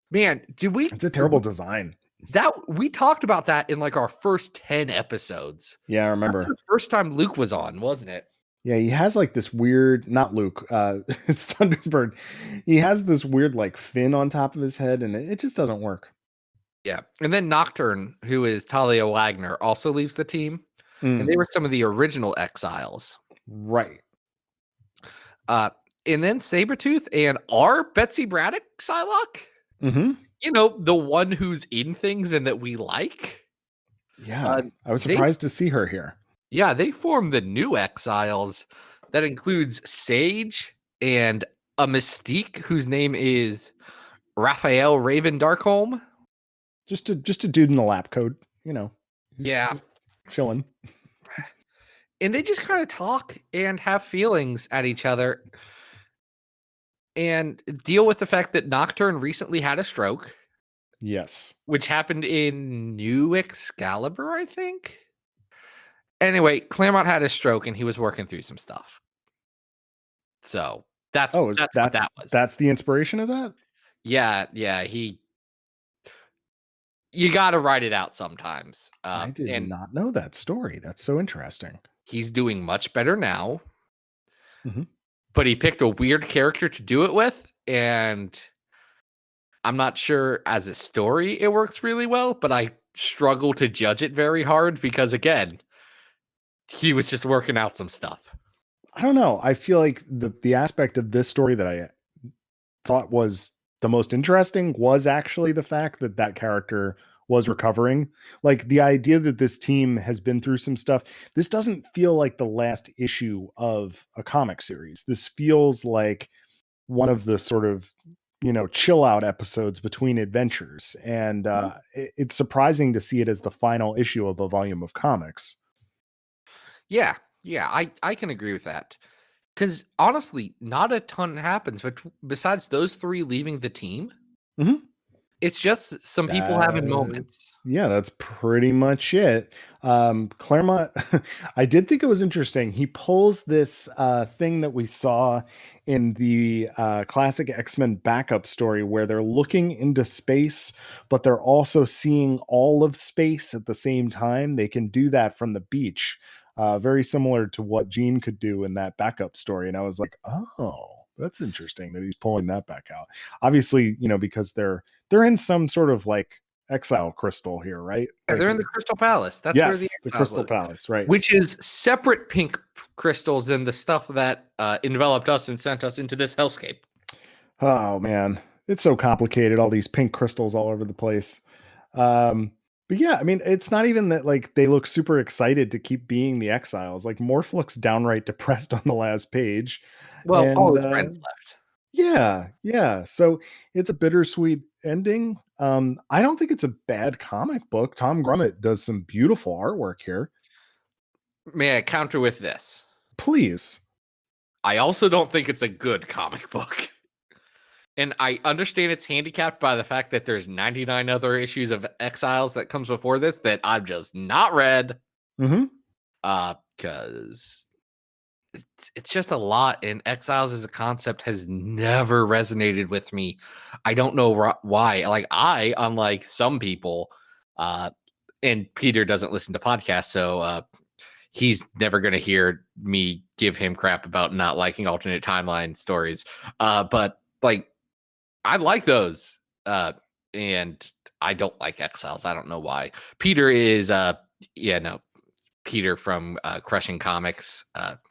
Man, It's a terrible design. That we talked about that in like our first 10 episodes. Yeah, I remember. That's the first time Luke was on, wasn't it? Yeah, he has like this weird, not Luke, it's Thunderbird. He has this weird like fin on top of his head, and it just doesn't work. Yeah. And then Nocturne, who is Talia Wagner, also leaves the team. And they were some of the original Exiles. Right. And then Sabretooth and our Betsy Braddock Psylocke. Mm-hmm. The one who's in things and that we like. Yeah. I was surprised to see her here. Yeah, they formed the new Exiles that includes Sage and a Mystique whose name is Raphael Raven Darkholm. Just a dude in the lab coat, Yeah. chilling. And they just kind of talk and have feelings at each other and deal with the fact that Nocturne recently had a stroke. Yes. Which happened in New Excalibur, I think. Anyway, Claremont had a stroke and he was working through some stuff. So that's what that was. That's the inspiration of that? Yeah. You got to write it out sometimes. I did not know that story. That's so interesting. He's doing much better now. Mm-hmm. But he picked a weird character to do it with, and I'm not sure as a story it works really well, but I struggle to judge it very hard because, again, he was just working out some stuff. I don't know. I feel like the aspect of this story that I thought was the most interesting was actually the fact that character was recovering. Like the idea that this team has been through some stuff. This doesn't feel like the last issue of a comic series. This feels like one of the sort of chill out episodes between adventures. And it's surprising to see it as the final issue of a volume of comics. Yeah, I can agree with that. Because honestly, not a ton happens, but besides those three leaving the team, Mhm. it's just some people having moments. Yeah, that's pretty much it. Claremont, I did think it was interesting. He pulls this thing that we saw in the classic X-Men backup story where they're looking into space, but they're also seeing all of space at the same time. They can do that from the beach. Very similar to what Jean could do in that backup story. And I was like, oh, that's interesting that he's pulling that back out. Obviously, because they're in some sort of like exile crystal here, right? Yeah, Right they're in the here. Crystal Palace. That's where the Yes, the Exiles Crystal live, Palace, right? which is separate pink crystals than the stuff that enveloped us and sent us into this hellscape. Oh man, it's so complicated. All these pink crystals all over the place. But yeah, I mean, it's not even that like they look super excited to keep being the exiles. Like Morph looks downright depressed on the last page, Well, all and his friends left. yeah. So it's a bittersweet ending. I don't think it's a bad comic book. Tom Grummett does some beautiful artwork here. May I counter with this? Please. I also don't think it's a good comic book. And I understand it's handicapped by the fact that there's 99 other issues of Exiles that comes before this that I've just not read. Mm-hmm. Because it's just a lot, and Exiles as a concept has never resonated with me. I don't know why. Like I, unlike some people, and Peter doesn't listen to podcasts, so he's never going to hear me give him crap about not liking alternate timeline stories. But like, I like those, and I don't like Exiles. I don't know why. Peter is, Peter from Crushing Comics,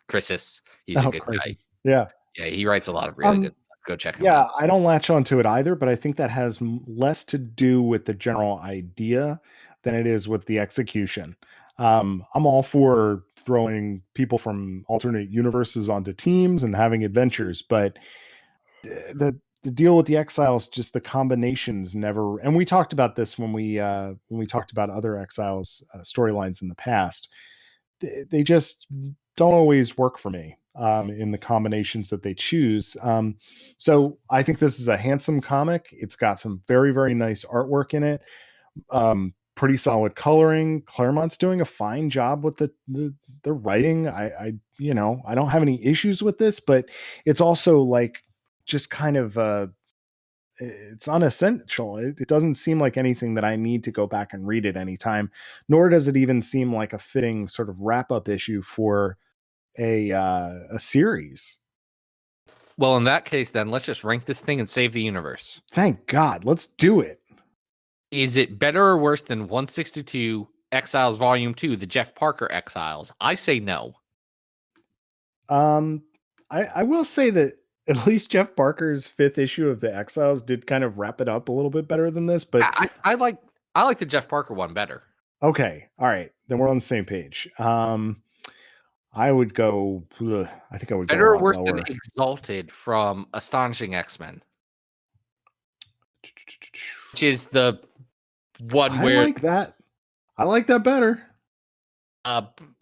Chris's. He's a good guy. Yeah. Yeah, he writes a lot of really good stuff. Go check him Yeah, out. I don't latch onto it either, but I think that has less to do with the general idea than it is with the execution. I'm all for throwing people from alternate universes onto teams and having adventures, but the deal with the Exiles, just the combinations never. And we talked about this when we talked about other Exiles storylines in the past. They just don't always work for me in the combinations that they choose. So I think this is a handsome comic. It's got some very, very nice artwork in it. Pretty solid coloring. Claremont's doing a fine job with the writing. I don't have any issues with this, but it's also like just kind of it's unessential. It doesn't seem like anything that I need to go back and read at any time, nor does it even seem like a fitting sort of wrap up issue for a series. Well, in that case, then let's just rank this thing and save the universe. Thank God. Let's do it. Is it better or worse than 162 Exiles Volume 2, the Jeff Parker Exiles? I say no. I will say that at least Jeff Parker's 5th issue of the Exiles did kind of wrap it up a little bit better than this, but I like the Jeff Parker one better. Okay. All right. Then we're on the same page. I would go. I think I would Better go or worse lower. than Exalted from Astonishing X-Men, which is the one where I like that. I like that better.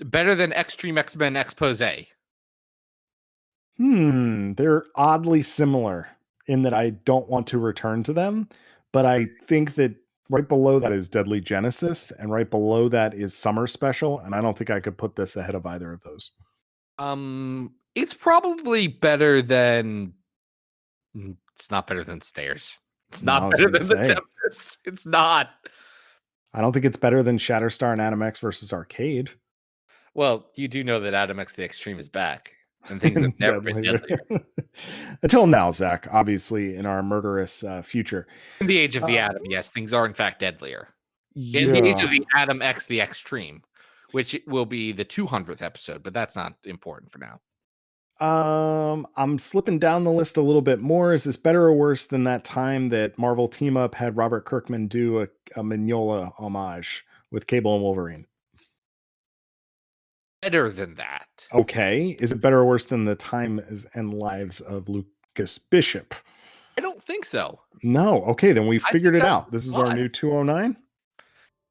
Better than Extreme X-Men Expose. They're oddly similar in that I don't want to return to them, but I think that right below that is Deadly Genesis, and right below that is Summer Special, and I don't think I could put this ahead of either of those. It's probably better than. It's not better than Stairs. It's not better than the Tempest. It's not. I don't think it's better than Shatterstar and Adam X versus Arcade. Well, you do know that Adam X the Extreme is back, and things have never been deadlier. Until now, Zach, obviously, in our murderous future. In the age of the Atom, yes, things are in fact deadlier. In the age of the Adam X the Extreme, which will be the 200th episode, but that's not important for now. I'm slipping down the list a little bit more. Is this better or worse than that time that Marvel Team Up had Robert Kirkman do a Mignola homage with Cable and Wolverine? Better than that. Okay. Is it better or worse than the time and lives of Lucas Bishop? I don't think so. No. Okay, then we I figured think it that out. was This is our live. new 209.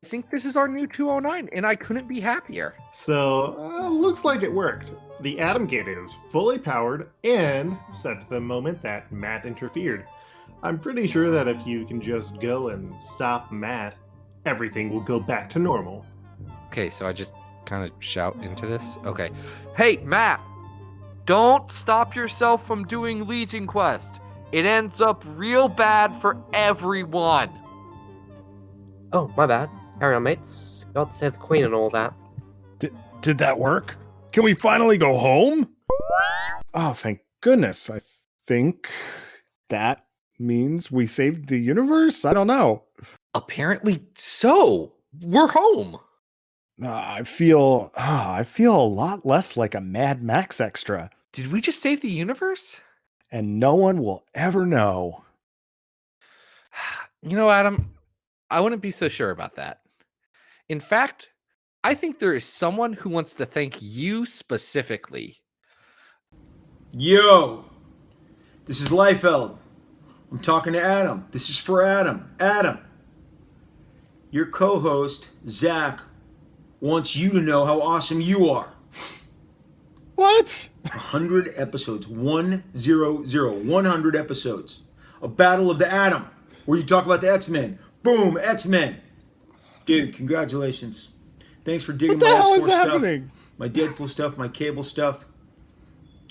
I think this is our new 209, and I couldn't be happier. So, looks like it worked. The Atom Gate is fully powered and set to the moment that Matt interfered. I'm pretty sure that if you can just go and stop Matt, everything will go back to normal. Okay, so I just kind of shout into this. Okay. Hey, Matt, don't stop yourself from doing Legion Quest. It ends up real bad for everyone. Oh, my bad. Carry on, mates. God save the Queen and all that. Did that work? Can we finally go home? Oh, thank goodness. I think that means we saved the universe. I don't know. Apparently so. We're home. I feel a lot less like a Mad Max extra, Did we just save the universe? and no one will ever know. You know, Adam, I wouldn't be so sure about that. In fact, I think there is someone who wants to thank you specifically. Yo, this is Liefeld. I'm talking to Adam. This is for Adam. Adam, your co-host, Zach, wants you to know how awesome you are. What? 100 episodes. 100 episodes. A Battle of the Atom, where you talk about the X-Men. Boom, X-Men. Dude, congratulations. Thanks for digging What the my hell X-Force is stuff, happening? my Deadpool stuff, my Cable stuff.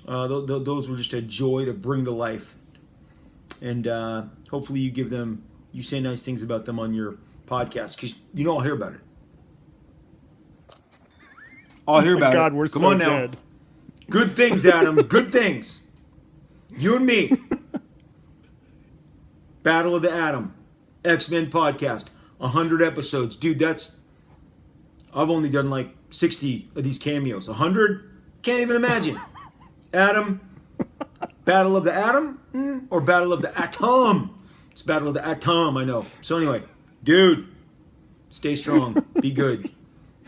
Those were just a joy to bring to life. And hopefully you say nice things about them on your podcast, because you know I'll hear about it. I'll hear about God, it. we're Come so on now. dead. Good things, Adam. Good things. You and me. Battle of the Atom. X-Men podcast. 100 episodes. Dude, I've only done like 60 of these cameos. 100? Can't even imagine. Adam. Battle of the Atom? Or Battle of the Atom? It's Battle of the Atom, I know. So anyway, dude, stay strong. Be good.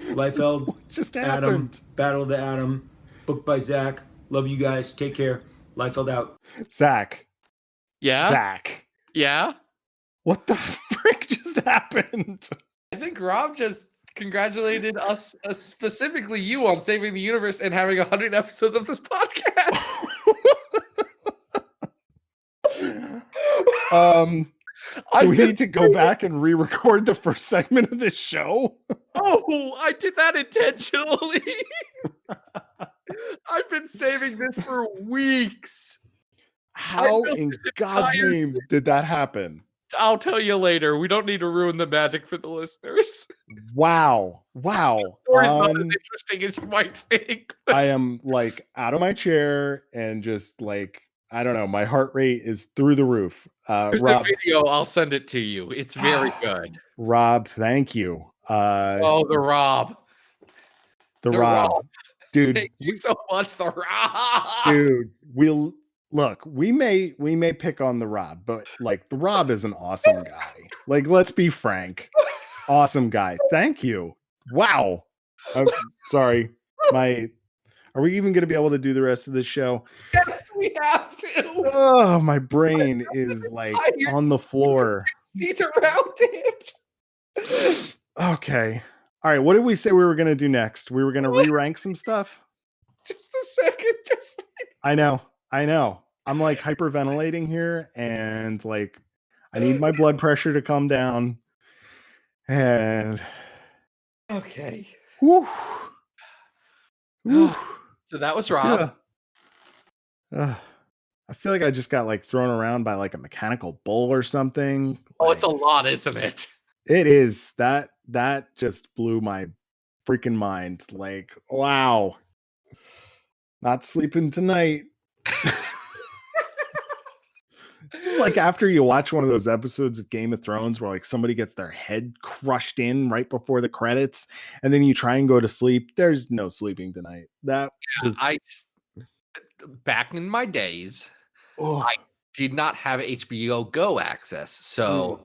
Liefeld, Just Adam, happened. Battle of the Atom, book by Zach. Love you guys. Take care. Liefeld out. Zach. Yeah? Zach. Yeah? What the frick just happened? I think Rob just congratulated us, specifically you, on saving the universe and having 100 episodes of this podcast. Do we need to go back and re-record the first segment of this show? Oh, I did that intentionally. I've been saving this for weeks. How built in this God's entire name did that happen? I'll tell you later. We don't need to ruin the magic for the listeners. Wow. Story's not as interesting as you might think. I am like out of my chair and just like, I don't know, my heart rate is through the roof. Here's Rob, the video. I'll send it to you. It's very good. Rob, thank you. Oh, the Rob. The the Rob. Rob. Dude, Thank you so much, the Rob. dude, we may pick on the Rob, but like the Rob is an awesome guy. Like, let's be frank. Awesome guy. Thank you. Wow. I'm sorry. Are we even going to be able to do the rest of this show? Yes, we have to. Oh, my brain is like on the floor. Seat around it. Okay. All right. What did we say we were going to do next? We were going to re-rank some stuff. Just a second. I know. I'm like hyperventilating here, and like I need my blood pressure to come down. And Okay. whew, whew, So that was Rob. yeah. I feel like I just got like thrown around by like a mechanical bull or something. Oh, it's a Like, lot, isn't it? it is. That just blew my freaking mind. Like, wow. Not sleeping tonight. This is like after you watch one of those episodes of Game of Thrones where like somebody gets their head crushed in right before the credits, and then you try and go to sleep. There's no sleeping tonight. That just Back in my days, oh, I did not have HBO Go access. So,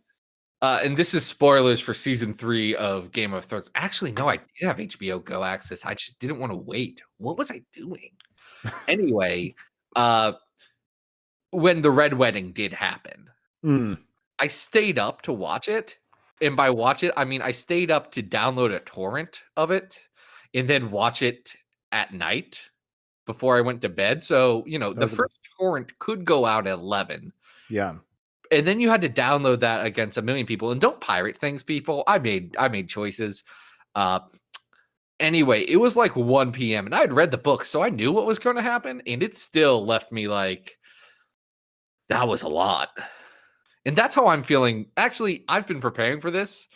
and this is spoilers for season 3 of Game of Thrones. Actually, no, I did have HBO Go access. I just didn't want to wait. What was I doing? Anyway, when the Red Wedding did happen, Mm. I stayed up to watch it. And by watch it, I mean I stayed up to download a torrent of it and then watch it at night before I went to bed. So, the was a- first torrent could go out at 11. Yeah. And then you had to download that against a million people. And don't pirate things, people. I made choices. Anyway, it was like 1 p.m. and I had read the book, so I knew what was going to happen. And it still left me like, that was a lot. And that's how I'm feeling. Actually, I've been preparing for this,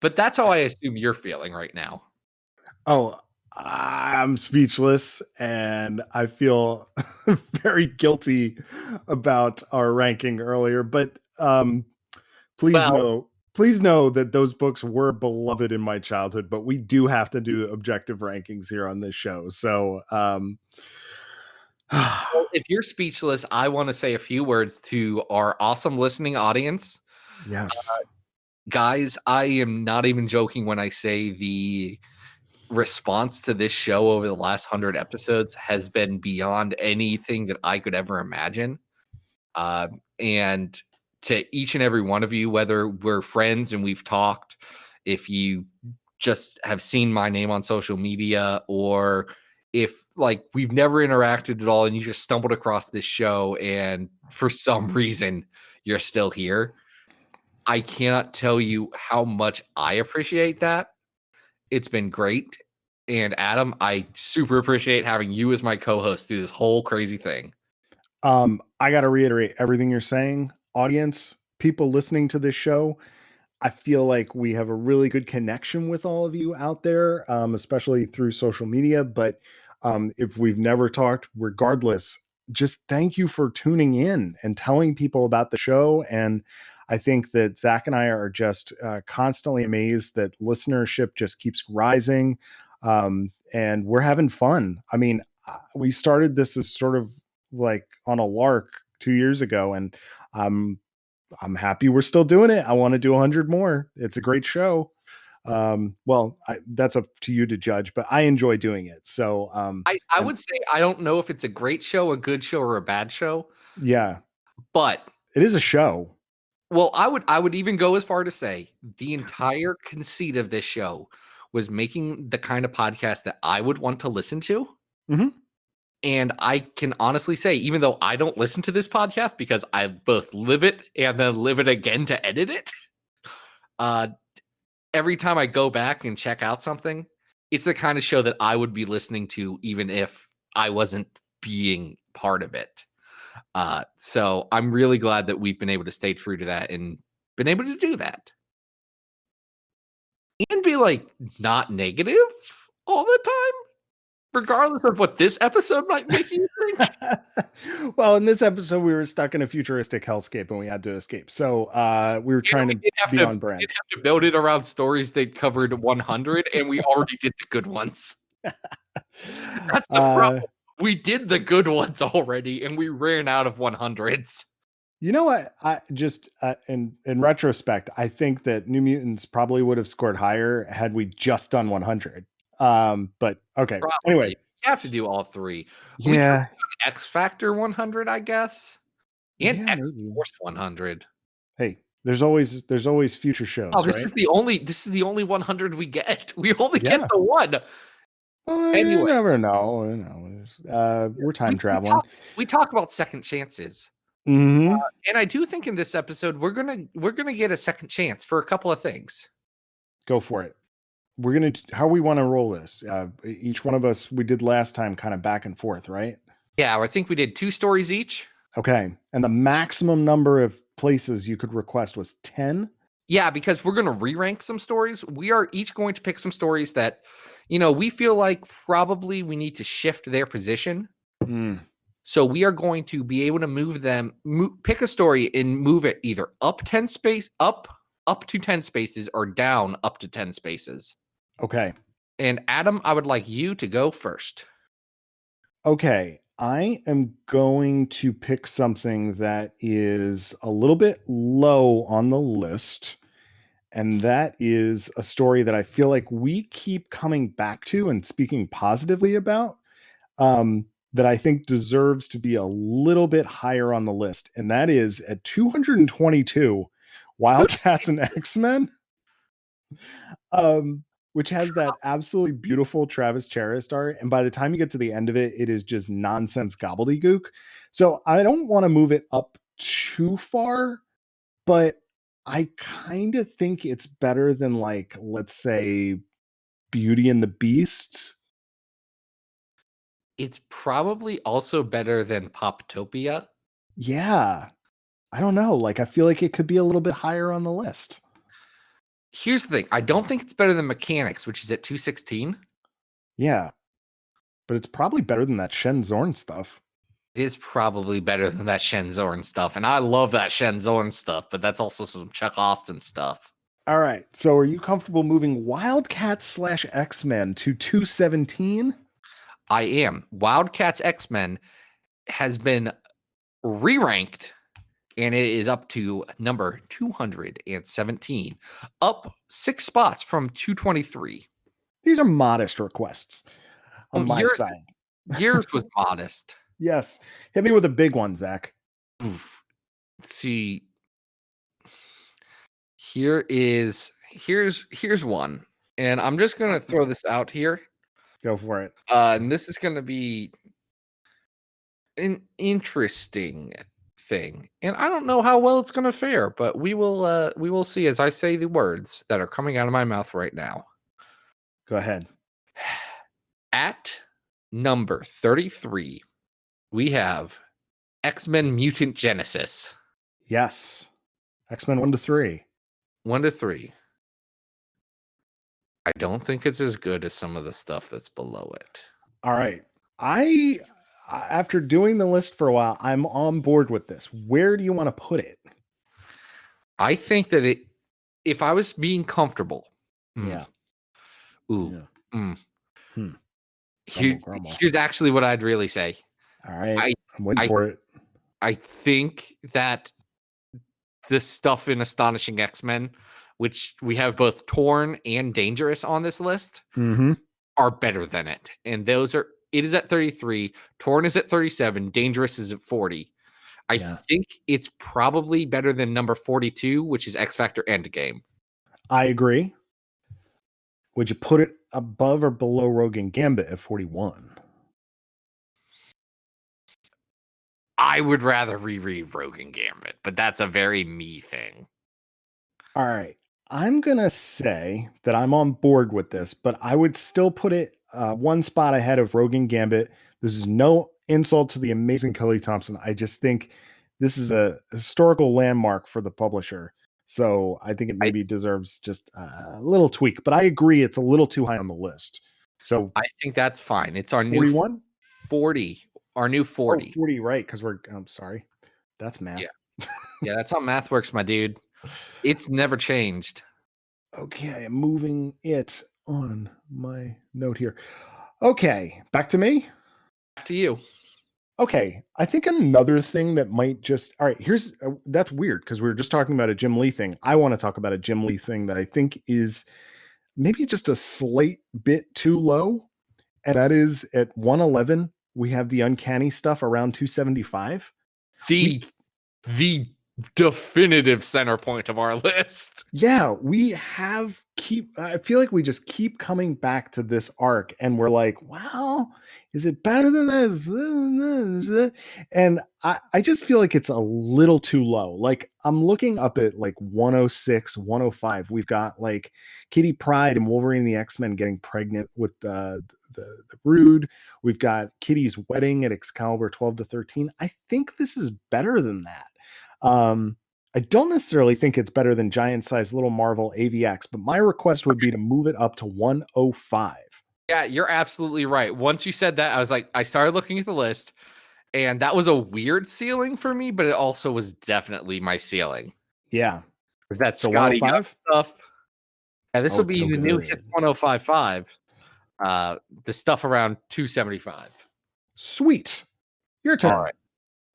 but that's how I assume you're feeling right now. Oh, I'm speechless and I feel very guilty about our ranking earlier, but please know that those books were beloved in my childhood, but we do have to do objective rankings here on this show. So, Well, if you're speechless, I want to say a few words to our awesome listening audience. yes. Guys, I am not even joking when I say the response to this show over the last 100 episodes has been beyond anything that I could ever imagine. And to each and every one of you, whether we're friends and we've talked, if you just have seen my name on social media, or if like we've never interacted at all and you just stumbled across this show and for some reason you're still here, I cannot tell you how much I appreciate that. It's been great. And Adam, I super appreciate having you as my co-host through this whole crazy thing. I got to reiterate everything you're saying, audience, people listening to this show. I feel like we have a really good connection with all of you out there, especially through social media. But if we've never talked, regardless, just thank you for tuning in and telling people about the show. And I think that Zach and I are just constantly amazed that listenership just keeps rising, and we're having fun. I mean, we started this as sort of like on a lark 2 years ago, and I'm happy we're still doing it. I want to do 100 more. It's a great show. That's up to you to judge, but I enjoy doing it. So, I would say I don't know if it's a great show, a good show, or a bad show, yeah, but it is a show. well, I would even go as far to say the entire conceit of this show was making the kind of podcast that I would want to listen to. Mhm. And I can honestly say, even though I don't listen to this podcast because I both live it and then live it again to edit it, every time I go back and check out something, it's the kind of show that I would be listening to even if I wasn't being part of it. So I'm really glad that we've been able to stay true to that and been able to do that. And be like not negative all the time, regardless of what this episode might make you think. Well, in this episode, we were stuck in a futuristic hellscape and we had to escape. So we were trying to be on brand. We did have to build it around stories that covered 100, and we already did the good ones. That's the problem. We did the good ones already, and we ran out of 100s. You know what? I just in retrospect, I think that New Mutants probably would have scored higher had we just done 100. But okay. Probably. Anyway, You have to do all three. yeah, X Factor 100, I guess, and yeah, X maybe. Force 100. Hey, there's always future shows. Oh, this right? is the only 100 we get. We only Yeah. get the one. Well, Anyway. you never know. We're time traveling. We talk about second chances. Mhm. And I do think in this episode we're gonna get a second chance for a couple of things. Go for it. We're gonna how we want to roll this. Each one of us, we did last time, kind of back and forth, right? Yeah, I think we did 2 stories each. Okay, and the maximum number of places you could request was 10. Yeah, because we're gonna re-rank some stories. We are each going to pick some stories that, we feel like probably we need to shift their position. Mm. So we are going to be able to move them, pick a story and move it either up to 10 spaces or down up to 10 spaces. Okay. And Adam, I would like you to go first. Okay. I am going to pick something that is a little bit low on the list. And that is a story that I feel like we keep coming back to and speaking positively about. that I think deserves to be a little bit higher on the list, and that is at 222, Wildcats and X-Men, which has that absolutely beautiful Travis Charest art, and by the time you get to the end of it, it is just nonsense gobbledygook. So I don't want to move it up too far, but I kind of think it's better than, like, let's say, Beauty and the Beast. It's probably also better than Poptopia. Yeah. I don't know. Like, I feel like it could be a little bit higher on the list. Here's the thing. I don't think it's better than Mechanics, which is at 216. Yeah. But it's probably better than that Shen Zorn stuff. It is probably better than that Shen Zorn stuff. And I love that Shen Zorn stuff, but that's also some Chuck Austin stuff. All right. So are you comfortable moving Wildcats / X-Men to 217? I am. Wildcats X-Men has been re-ranked, and it is up to number 217, up 6 spots from 223. These are modest requests on my yours, side. Yours was modest. Yes. Hit me with a big one, Zach. Oof. Let's see. Here's one, and I'm just gonna throw this out here. Go for it. And this is gonna be an interesting thing, and I don't know how well it's gonna fare, but we will see as I say the words that are coming out of my mouth right now. Go ahead. At number 33, we have X-Men Mutant Genesis. Yes. X-Men 1 to 3. 1 to 3. I don't think it's as good as some of the stuff that's below it. All right. After doing the list for a while, I'm on board with this. Where do you want to put it? I think that if I was being comfortable. Yeah. Ooh. Yeah. Grumble. Here's actually what I'd really say. All right. I'm waiting for it. I think that the stuff in Astonishing X-Men, which we have both Torn and Dangerous on this list, are better than it. And it is at 33, Torn is at 37, Dangerous is at 40. I think it's probably better than number 42, which is X Factor Endgame. I agree. Would you put it above or below Rogue and Gambit at 41? I would rather reread Rogue and Gambit, but that's a very me thing. All right. I'm going to say that I'm on board with this, but I would still put it one spot ahead of Rogue and Gambit. This is no insult to the amazing Kelly Thompson. I just think this is a historical landmark for the publisher. So I think it maybe deserves just a little tweak, but I agree it's a little too high on the list. So I think that's fine. It's our 41? new 40. Our new 40. 40, right? Because I'm sorry. That's math. Yeah, that's how math works, my dude. It's never changed. Okay, I'm moving it on my note here. Okay, back to me. Back to you. Okay, I think another thing that might just... All right, that's weird because we were just talking about a Jim Lee thing. I want to talk about a Jim Lee thing that I think is maybe just a slight bit too low. And that is at 111, we have the Uncanny stuff around 275. The definitive center point of our list. Yeah, I feel like we just keep coming back to this arc and we're like, well, is it better than this? And I just feel like it's a little too low. Like I'm looking up at like 106, 105. We've got like Kitty Pryde and Wolverine and the X-Men getting pregnant with the Brood. We've got Kitty's wedding at Excalibur 12 to 13. I think this is better than that. I don't necessarily think it's better than Giant Size Little Marvel AVX, but my request would be to move it up to 105. Yeah, you're absolutely right. Once you said that, I started looking at the list, and that was a weird ceiling for me, but it also was definitely my ceiling. Yeah. Is that So Scotty 105 stuff? Yeah, this will be so the new good. Hits 105.5. The stuff around 275. Sweet. Your turn. All right.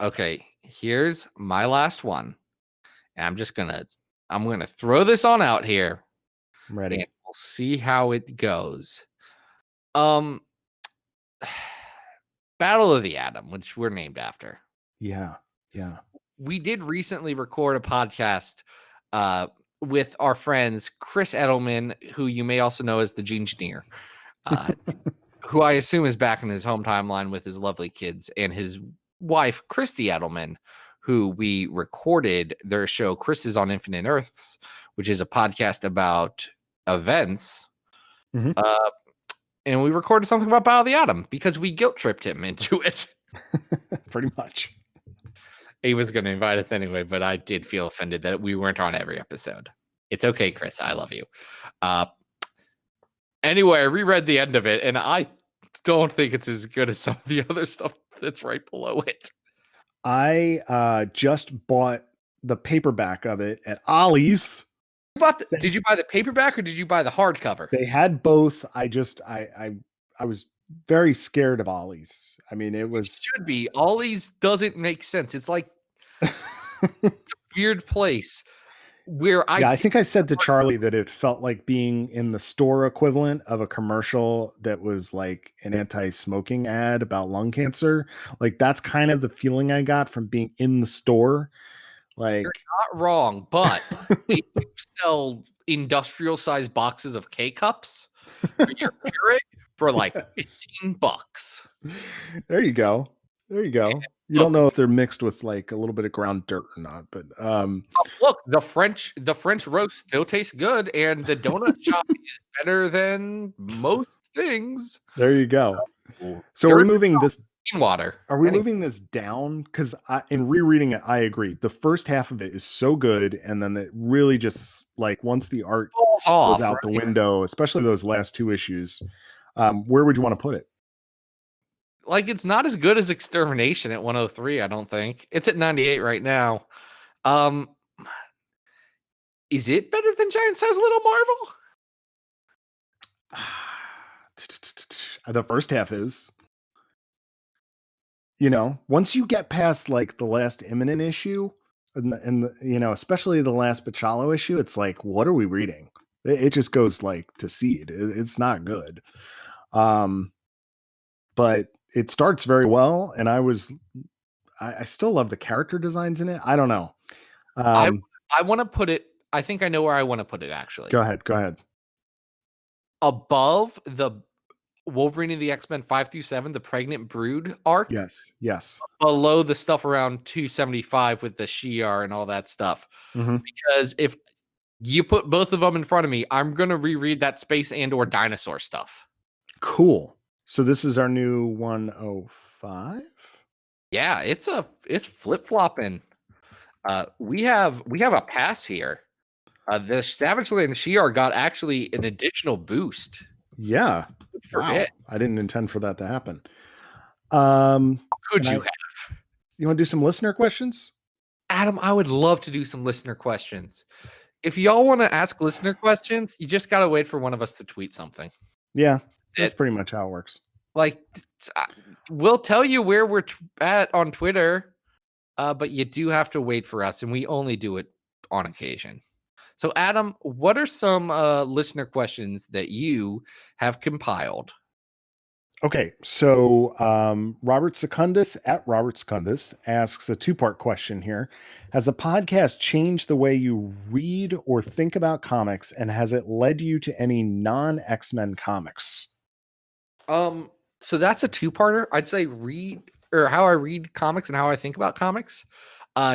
Okay, here's my last one. And I'm gonna throw this on out here. I'm ready. And we'll see how it goes. Battle of the Atom, which we're named after. Yeah. We did recently record a podcast with our friends Chris Edelman, who you may also know as the Engineer, who I assume is back in his home timeline with his lovely kids, and his wife, Christy Edelman, who we recorded their show, Chris is on Infinite Earths, which is a podcast about events. Mhm. And we recorded something about Battle of the Atom because we guilt tripped him into it. Pretty much. He was going to invite us anyway, but I did feel offended that we weren't on every episode. It's okay, Chris. I love you. Anyway, I reread the end of it, and I don't think it's as good as some of the other stuff that's right below it. I just bought the paperback of it at Ollie's. Did you buy the paperback or did you buy the hardcover? They had both. I was very scared of Ollie's. I mean, it was Should be. Ollie's doesn't make sense. It's like it's a weird place where I think I said to Charlie that it felt like being in the store equivalent of a commercial that was like an anti-smoking ad about lung cancer. Like that's kind of the feeling I got from being in the store. Like You're not wrong, but they do sell industrial sized boxes of K-cups for your Keurig for like $15. There you go. You don't know if they're mixed with like a little bit of ground dirt or not, but look, the French roast still tastes good, and the donut shop is better than most things. there you go. So we're moving this Water. Are we moving this down? Because in rereading it, I agree. The first half of it is so good, and then it really just like once the art falls off goes out the window, especially those last two issues. Where would you want to put it? Like it's not as good as Extermination at 103. I don't think it's at 98 right now. Is it better than Giant Size Little Marvel? The first half is. You know, once you get past like the last imminent issue and you know, especially the last Bachalo issue, it's like, what are we reading? It just goes like to seed. It's not good. But it starts very well. And I still love the character designs in it. I don't know. I want to put it, I think I know where I want to put it actually. Go ahead. Above the Wolverine and the X-Men 5-7, the Pregnant Brood arc. Yes. Below the stuff around 275 with the Shi'ar and all that stuff. Mm-hmm. Because if you put both of them in front of me, I'm going to reread that space and or dinosaur stuff. Cool. So this is our new 105? Yeah, it's flip-flopping. We have a pass here. The Savage Land Shi'ar got actually an additional boost. Yeah. Wow. I didn't intend for that to happen. Could you have? You want to do some listener questions? Adam, I would love to do some listener questions. If y'all want to ask listener questions, you just got to wait for one of us to tweet something. Yeah, that's pretty much how it works. Like, we'll tell you where we're at on Twitter, but you do have to wait for us, and we only do it on occasion. So, Adam, what are some listener questions that you have compiled? Okay, so Robert Secundus at Robert Secundus asks a two-part question here. Has the podcast changed the way you read or think about comics, and has it led you to any non-X-Men comics? So that's a two-parter. I'd say how I read comics and how I think about comics.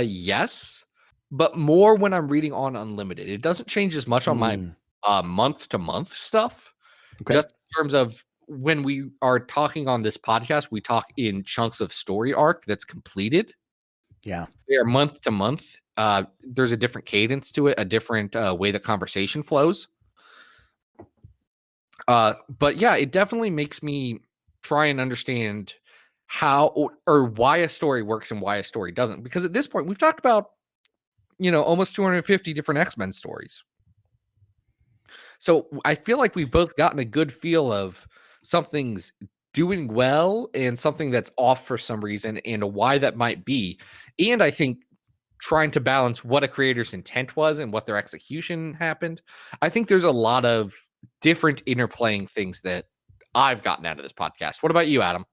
Yes, but more when I'm reading on Unlimited. It doesn't change as much on my month-to-month stuff. Okay. Just in terms of when we are talking on this podcast, we talk in chunks of story arc that's completed. Yeah. They are month to month. There's a different cadence to it, a different way the conversation flows. But yeah, it definitely makes me try and understand how or why a story works and why a story doesn't. Because at this point, we've talked about, almost 250 different X-Men stories. So I feel like we've both gotten a good feel of something's doing well and something that's off for some reason and why that might be. And I think trying to balance what a creator's intent was and what their execution happened. I think there's a lot of different interplaying things that I've gotten out of this podcast. What about you, Adam?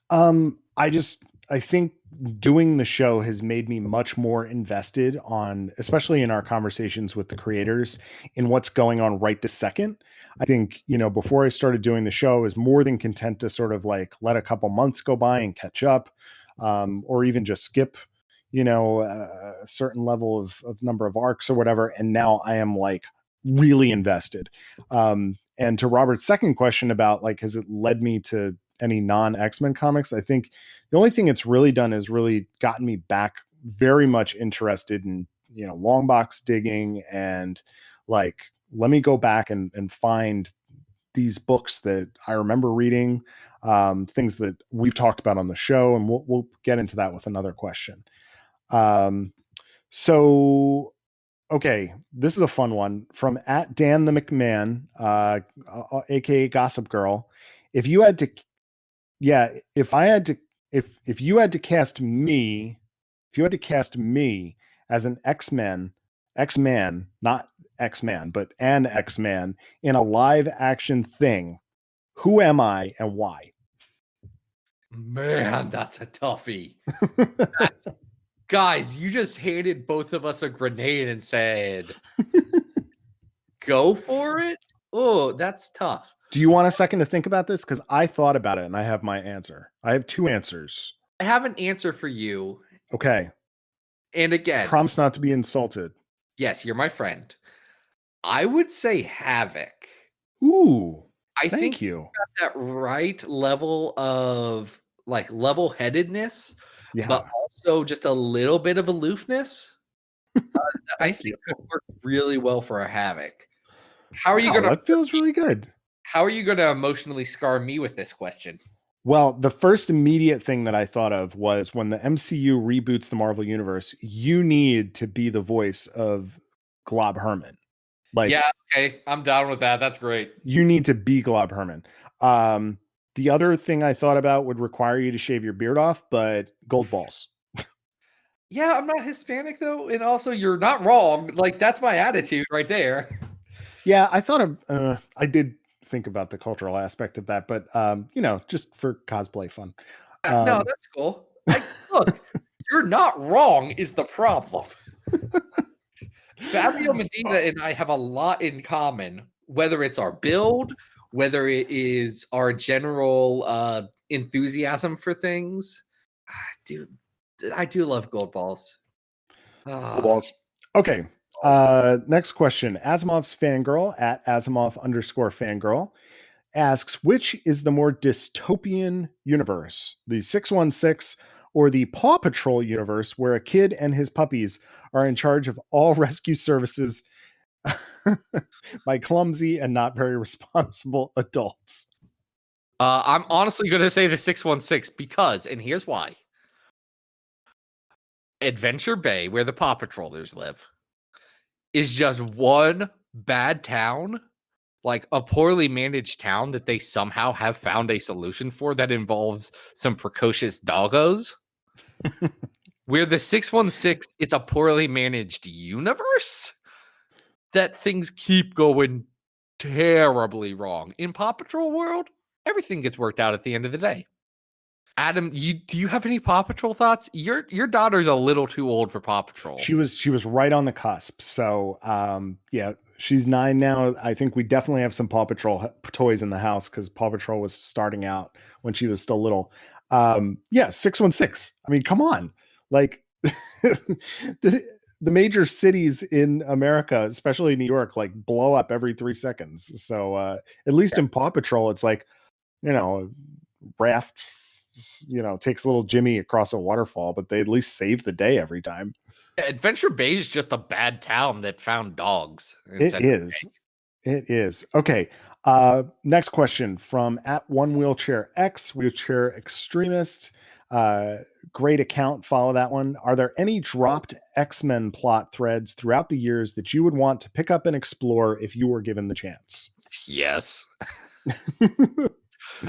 I think doing the show has made me much more invested on, especially in our conversations with the creators, in what's going on right this second. I think, before I started doing the show, I was more than content to sort of like let a couple months go by and catch up, or even just skip, a certain level of number of arcs or whatever. And now I am like really invested. And to Robert's second question about like, has it led me to any non X-Men comics? I think the only thing it's really done is really gotten me back very much interested in, long box digging and like, let me go back and find these books that I remember reading, things that we've talked about on the show. And we'll get into that with another question. So, okay, this is a fun one from @Dan the McMahon, aka Gossip Girl. If you had to, if you had to cast me, as an X-Man, not X-Man, but an X-Man in a live action thing, who am I and why? Man, that's a toughie. Guys, you just handed both of us a grenade and said, go for it? Oh, that's tough. Do you want a second to think about this? Because I thought about it and I have my answer. I have two answers. I have an answer for you. Okay. And again, promise not to be insulted. Yes, you're my friend. I would say Havoc. Ooh, I thank think you. Got that right level of like level-headedness, but also just a little bit of aloofness. I think could work really well for a Havoc. How are you gonna? That feels really good. How are you gonna emotionally scar me with this question? Well, the first immediate thing that I thought of was when the MCU reboots the Marvel Universe, you need to be the voice of Glob Herman. Like, yeah, okay, I'm down with that. That's great. You need to be Glob Herman. The other thing I thought about would require you to shave your beard off, but gold balls. Yeah, I'm not Hispanic though, and also you're not wrong. Like that's my attitude right there. Yeah, I thought of. I did think about the cultural aspect of that, but just for cosplay fun. No, that's cool. Look, you're not wrong is the problem. Fabio Medina and I have a lot in common, whether it's our build, whether it is our general enthusiasm for things. I do love gold balls. Gold balls. Okay. Next question. Asimov's fangirl @Asimov_fangirl asks, which is the more dystopian universe, the 616 or the Paw Patrol universe, where a kid and his puppies are in charge of all rescue services by clumsy and not very responsible adults? I'm honestly going to say the 616 because, and here's why. Adventure Bay, where the Paw Patrollers live, is just one bad town, like a poorly managed town that they somehow have found a solution for that involves some precocious doggos. Where the 616, it's a poorly managed universe that things keep going terribly wrong. In Paw Patrol world, everything gets worked out at the end of the day. Adam, do you have any Paw Patrol thoughts? Your daughter's a little too old for Paw Patrol. She was right on the cusp. So yeah, she's 9 now. I think we definitely have some Paw Patrol toys in the house because Paw Patrol was starting out when she was still little. Yeah, 616. I mean, come on. Like the major cities in America, especially New York, like blow up every 3 seconds. So at least in Paw Patrol, it's like, raft takes little Jimmy across a waterfall, but they at least save the day every time. Adventure Bay is just a bad town that found dogs. It is. Okay. Next question from @OneWheelchairX, wheelchair extremist. Great account. Follow that one. Are there any dropped X-Men plot threads throughout the years that you would want to pick up and explore if you were given the chance? Yes.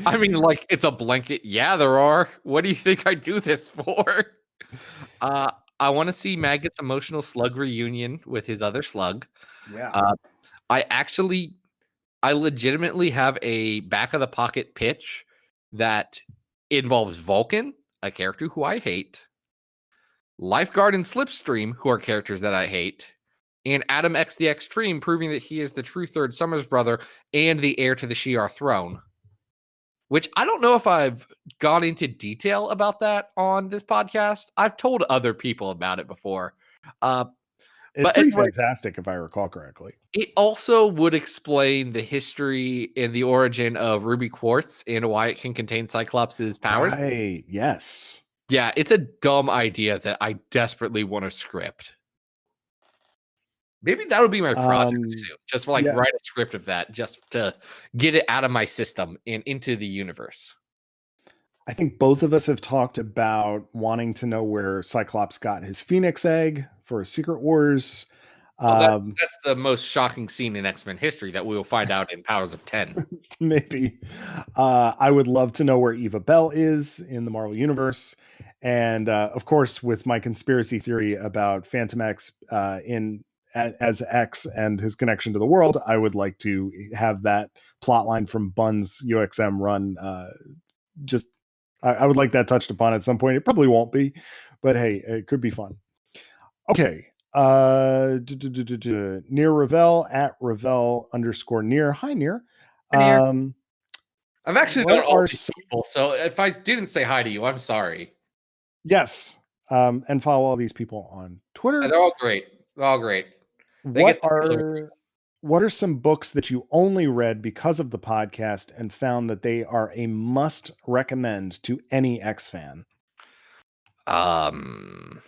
I mean, like, it's a blanket. Yeah, there are. What do you think I do this for? I want to see Maggot's emotional slug reunion with his other slug. Yeah. I legitimately have a back of the pocket pitch that It involves Vulcan, a character who I hate, Lifeguard and Slipstream, who are characters that I hate, and Adam X the Extreme, proving that he is the true third Summers brother and the heir to the Shi'ar throne. Which I don't know if I've gone into detail about that on this podcast. I've told other people about it before. It's But pretty anyway, fantastic, if I recall correctly. it also would explain the history and the origin of Ruby Quartz and why it can contain Cyclops' powers. Right. Yes. Yeah, it's a dumb idea that I desperately want to script. Maybe that'll be my project soon. Just for, yeah. write a script of that just to get it out of my system and into the universe. I think both of us have talked about wanting to know where Cyclops got his Phoenix egg for Secret Wars. That's the most shocking scene in X-Men history that we will find out in Powers of 10. Maybe. I would love to know where Eva Bell is in the Marvel Universe. And of course, with my conspiracy theory about Phantom X as X and his connection to the world, I would like to have that plotline from Bunn's UXM run. I would like that touched upon at some point. It probably won't be, but hey, it could be fun. Okay. Near Ravel at Ravel_Near. Hi, Near. I've actually known all these people, so if I didn't say hi to you, I'm sorry. Yes. And follow all these people on Twitter. They're all great. They're all great. What are some books that you only read because of the podcast and found that they are a must recommend to any X fan? Adam,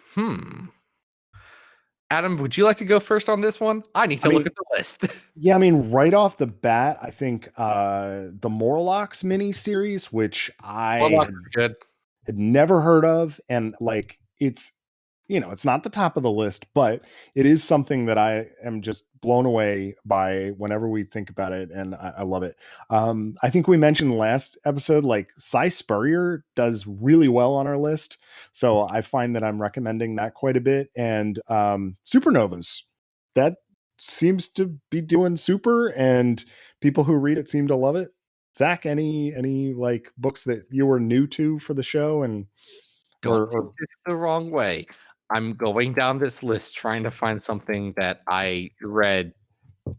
would you like to go first on this one? I need to look at the list. Yeah, I mean, right off the bat, I think the Morlocks miniseries, which I had never heard of, and it's not the top of the list, but it is something that I am just blown away by whenever we think about it, and I love it. I think we mentioned last episode, Cy Spurrier does really well on our list, so I find that I'm recommending that quite a bit. And Supernovas, that seems to be doing super, and people who read it seem to love it. Zach, any books that you were new to for the show? And don't take this the wrong way. I'm going down this list trying to find something that I read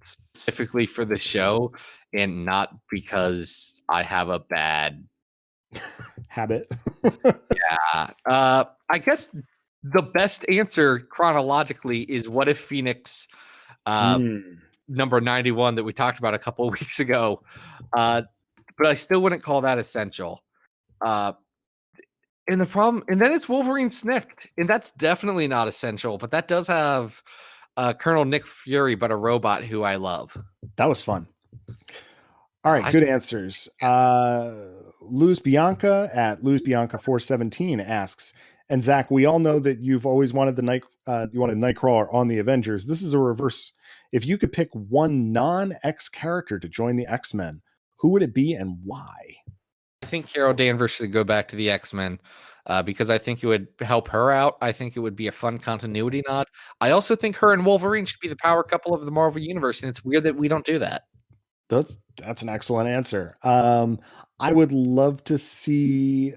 specifically for the show and not because I have a bad habit. Yeah. I guess the best answer chronologically is What If Phoenix number 91 that we talked about a couple of weeks ago. But I still wouldn't call that essential. And then it's Wolverine Snicked, and that's definitely not essential, but that does have Colonel Nick Fury, but a robot who I love. That was fun. All right, good answers. Luz Bianca at LuzBianca417 asks, and Zach, we all know that you've always wanted you wanted Nightcrawler on the Avengers. This is a reverse. If you could pick one non-X character to join the X-Men, who would it be and why? I think Carol Danvers should go back to the X-Men because I think it would help her out. I think it would be a fun continuity nod. I also think her and Wolverine should be the power couple of the Marvel Universe, and it's weird that we don't do that. That's an excellent answer. I would love to see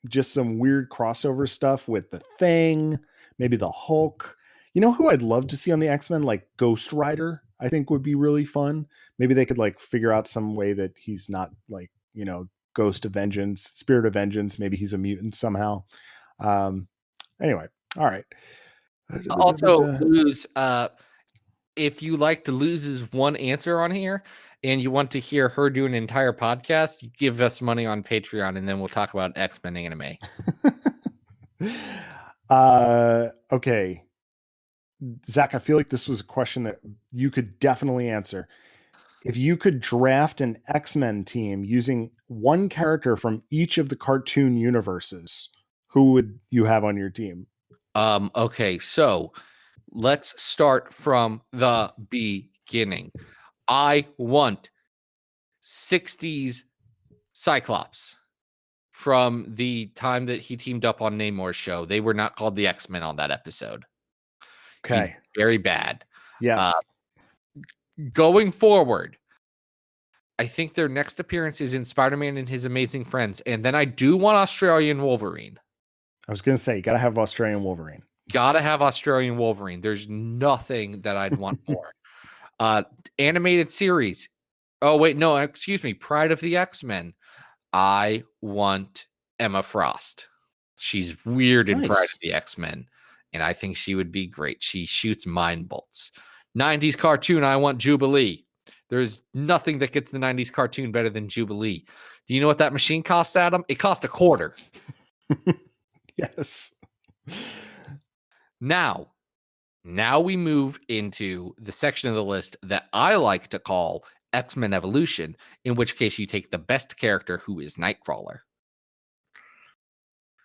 just some weird crossover stuff with the Thing, maybe the Hulk. You know who I'd love to see on the X-Men? Ghost Rider, I think would be really fun. Maybe they could figure out some way that he's not Ghost of Vengeance, Spirit of Vengeance. Maybe he's a mutant somehow. Anyway, all right. Also, Luz, if you like to Luz's one answer on here and you want to hear her do an entire podcast, you give us money on Patreon and then we'll talk about X-Men anime. Okay. Zach, I feel like this was a question that you could definitely answer. If you could draft an X-Men team using one character from each of the cartoon universes, who would you have on your team? Okay, so let's start from the beginning. I want 60s Cyclops from the time that he teamed up on Namor's show. They were not called the X-Men on that episode. Okay. He's very bad. Yes. Going forward, I think their next appearance is in Spider-Man and His Amazing Friends. And then I do want Australian Wolverine. I was going to say, you got to have Australian Wolverine. Gotta have Australian Wolverine. There's nothing that I'd want more. Animated series. Oh, wait, no, excuse me. Pride of the X-Men. I want Emma Frost. She's weird in Pride Nice. of the X-Men, and I think she would be great. She shoots mind bolts. 90s cartoon, I want Jubilee. There's nothing that gets the 90s cartoon better than Jubilee. Do you know what that machine cost, Adam? It cost $0.25. Yes. Now we move into the section of the list that I like to call X-Men Evolution, in which case you take the best character, who is Nightcrawler.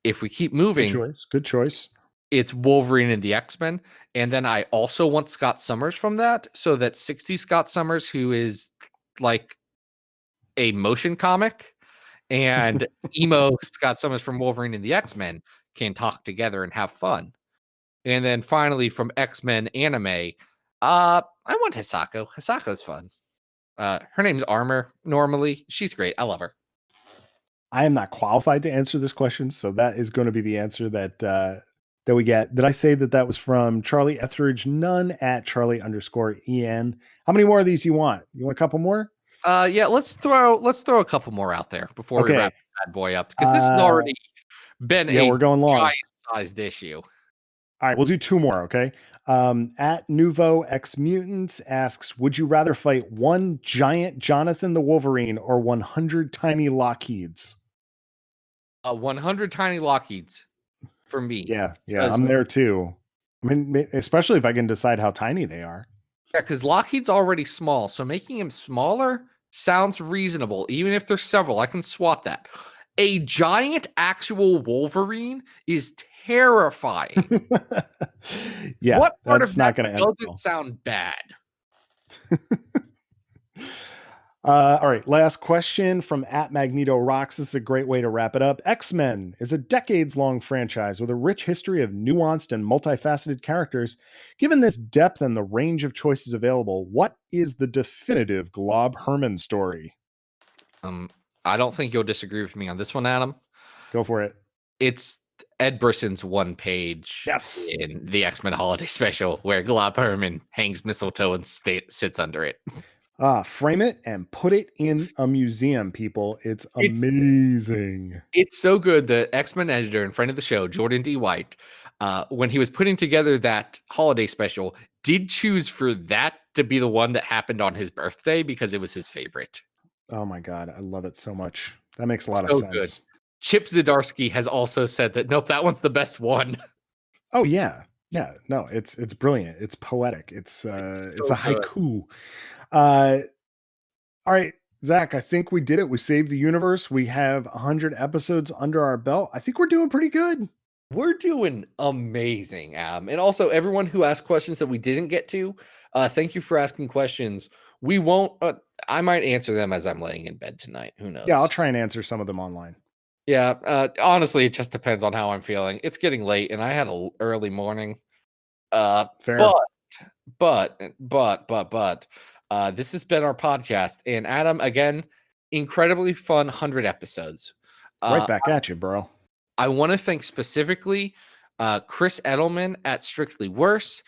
If we keep moving, Good choice. it's Wolverine and the X-Men. And then I also want Scott Summers from that, so that 60 Scott Summers, who is like a motion comic, and emo Scott Summers from Wolverine and the X-Men can talk together and have fun. And then finally from X-Men anime, I want Hisako. Hisako's fun. Her name's Armor normally. She's great. I love her. I am not qualified to answer this question, so that is going to be the answer that we get. Did I say that was from Charlie Etheridge None at Charlie_EN? How many more of these you want? You want a couple more? Yeah, let's throw a couple more out there before we wrap the bad boy up, because this has already been we're going long. Giant-sized issue. All right, we'll do two more, okay? At Nouveau X Mutants asks, would you rather fight one giant Jonathan the Wolverine or 100 tiny Lockheeds? 100 tiny Lockheeds for me. Yeah, I'm there too. I mean, especially if I can decide how tiny they are. Yeah, because Lockheed's already small, so making him smaller sounds reasonable. Even if there's several, I can swap that. A giant actual Wolverine is terrifying. Yeah, what part that's of not that going to doesn't end well. sound bad? All right, last question from at Magneto Rocks. This is a great way to wrap it up. X-Men is a decades-long franchise with a rich history of nuanced and multifaceted characters. Given this depth and the range of choices available, what is the definitive Glob Herman story? I don't think you'll disagree with me on this one, Adam. Go for it. It's Ed Brisson's one page in the X-Men Holiday Special, where Glob Herman hangs mistletoe and sits under it. Frame it and put it in a museum, people. It's amazing. It's so good. The X-Men editor and friend of the show, Jordan D. White, when he was putting together that holiday special, did choose for that to be the one that happened on his birthday because it was his favorite. Oh my God, I love it so much. That makes a lot of sense. Good. Chip Zdarsky has also said that, nope, that one's the best one. Oh yeah. Yeah, no, it's brilliant. It's poetic. It's a haiku. All right, Zach, I think we did it. We saved the universe. We have 100 episodes under our belt. I think we're doing pretty good. We're doing amazing, Adam. And also, everyone who asked questions that we didn't get to, thank you for asking questions. We won't, I might answer them as I'm laying in bed tonight. Who knows? Yeah, I'll try and answer some of them online. Yeah, honestly, it just depends on how I'm feeling. It's getting late, and I had an early morning. Fair. But, this has been our podcast. And Adam, again, incredibly fun 100 episodes. Right back at you, bro. I want to thank specifically Chris Edelman at Strictly Worse,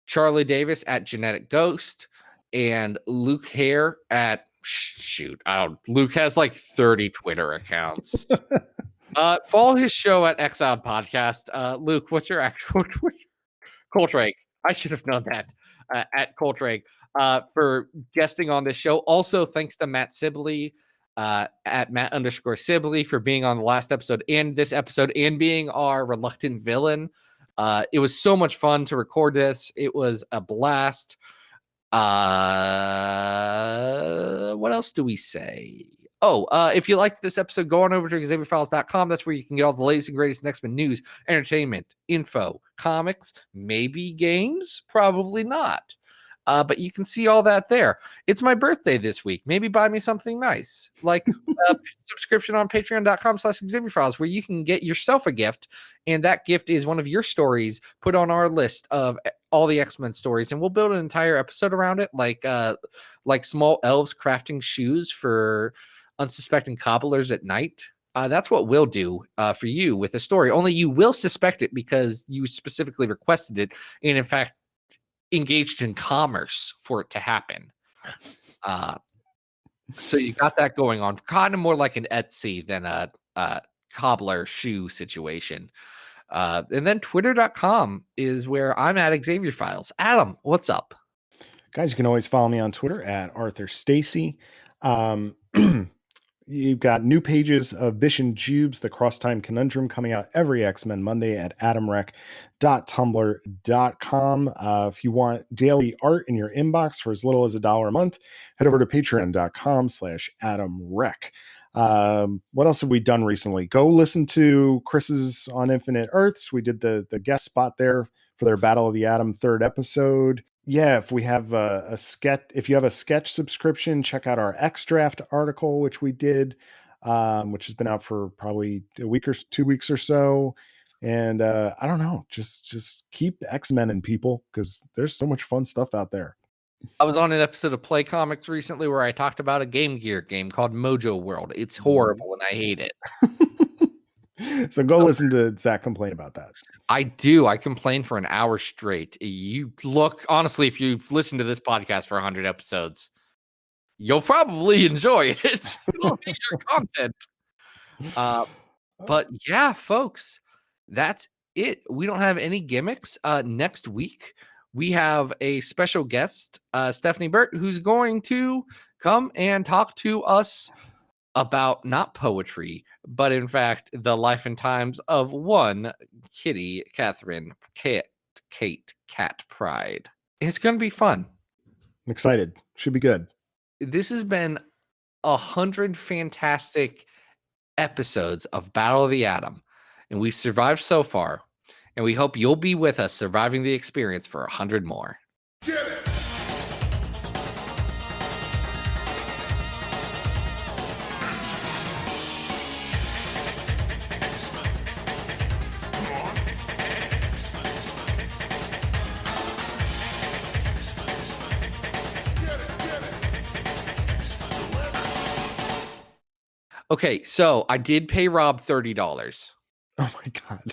Charlie Davis at Genetic Ghost, and Luke Hare at Luke has like 30 Twitter accounts. Follow his show at Exiled Podcast. Luke, what's your actual Twitter? Coltrake. I should have known that. At Coltrake for guesting on this show. Also, thanks to Matt Sibley at Matt_Sibley for being on the last episode and this episode and being our reluctant villain. It was so much fun to record this. It was a blast. What else do we say? If you liked this episode, go on over to XavierFiles.com. That's where you can get all the latest and greatest X-Men news, entertainment, info, comics, maybe games, probably not. But you can see all that there. It's my birthday this week. Maybe buy me something nice, like a subscription on patreon.com/XavierFiles, where you can get yourself a gift. And that gift is one of your stories put on our list of all the X-Men stories, and we'll build an entire episode around it, like small elves crafting shoes for unsuspecting cobblers at night. That's what we'll do for you with the story. Only you will suspect it because you specifically requested it, and in fact engaged in commerce for it to happen. So you got that going on, kind of more like an Etsy than a cobbler shoe situation. And then twitter.com is where I'm at Xavier Files. Adam, what's up? Guys, you can always follow me on Twitter at Arthur Stacy. You've got new pages of Bish and Jubes, the Cross-Time Conundrum, coming out every X-Men Monday at adamrec.tumblr.com. If you want daily art in your inbox for as little as $1 a month, head over to patreon.com/adamrec. What else have we done recently? Go listen to Chris's on Infinite Earths. We did the guest spot there for their Battle of the Atom 3rd episode. Yeah, if we have a sketch, if you have a sketch subscription, check out our X Draft article, which we did, which has been out for probably a week or 2 weeks or so. And I don't know, just keep X-Men in people, because there's so much fun stuff out there. I was on an episode of Play Comics recently where I talked about a Game Gear game called Mojo World. It's horrible and I hate it. So go listen to Zach complain about that. I do. I complain for an hour straight. You look, honestly, if you've listened to this podcast for 100 episodes, you'll probably enjoy it. It'll be your content. But yeah, folks, that's it. We don't have any gimmicks. Next week, we have a special guest, Stephanie Burt, who's going to come and talk to us about not poetry, but in fact, the life and times of one Kitty, Catherine, Kate, Cat Pride. It's going to be fun. I'm excited. Should be good. This has been 100 fantastic episodes of Battle of the Atom, and we've survived so far, and we hope you'll be with us surviving the experience for 100 more. Get it! Okay, so I did pay Rob $30. Oh my God.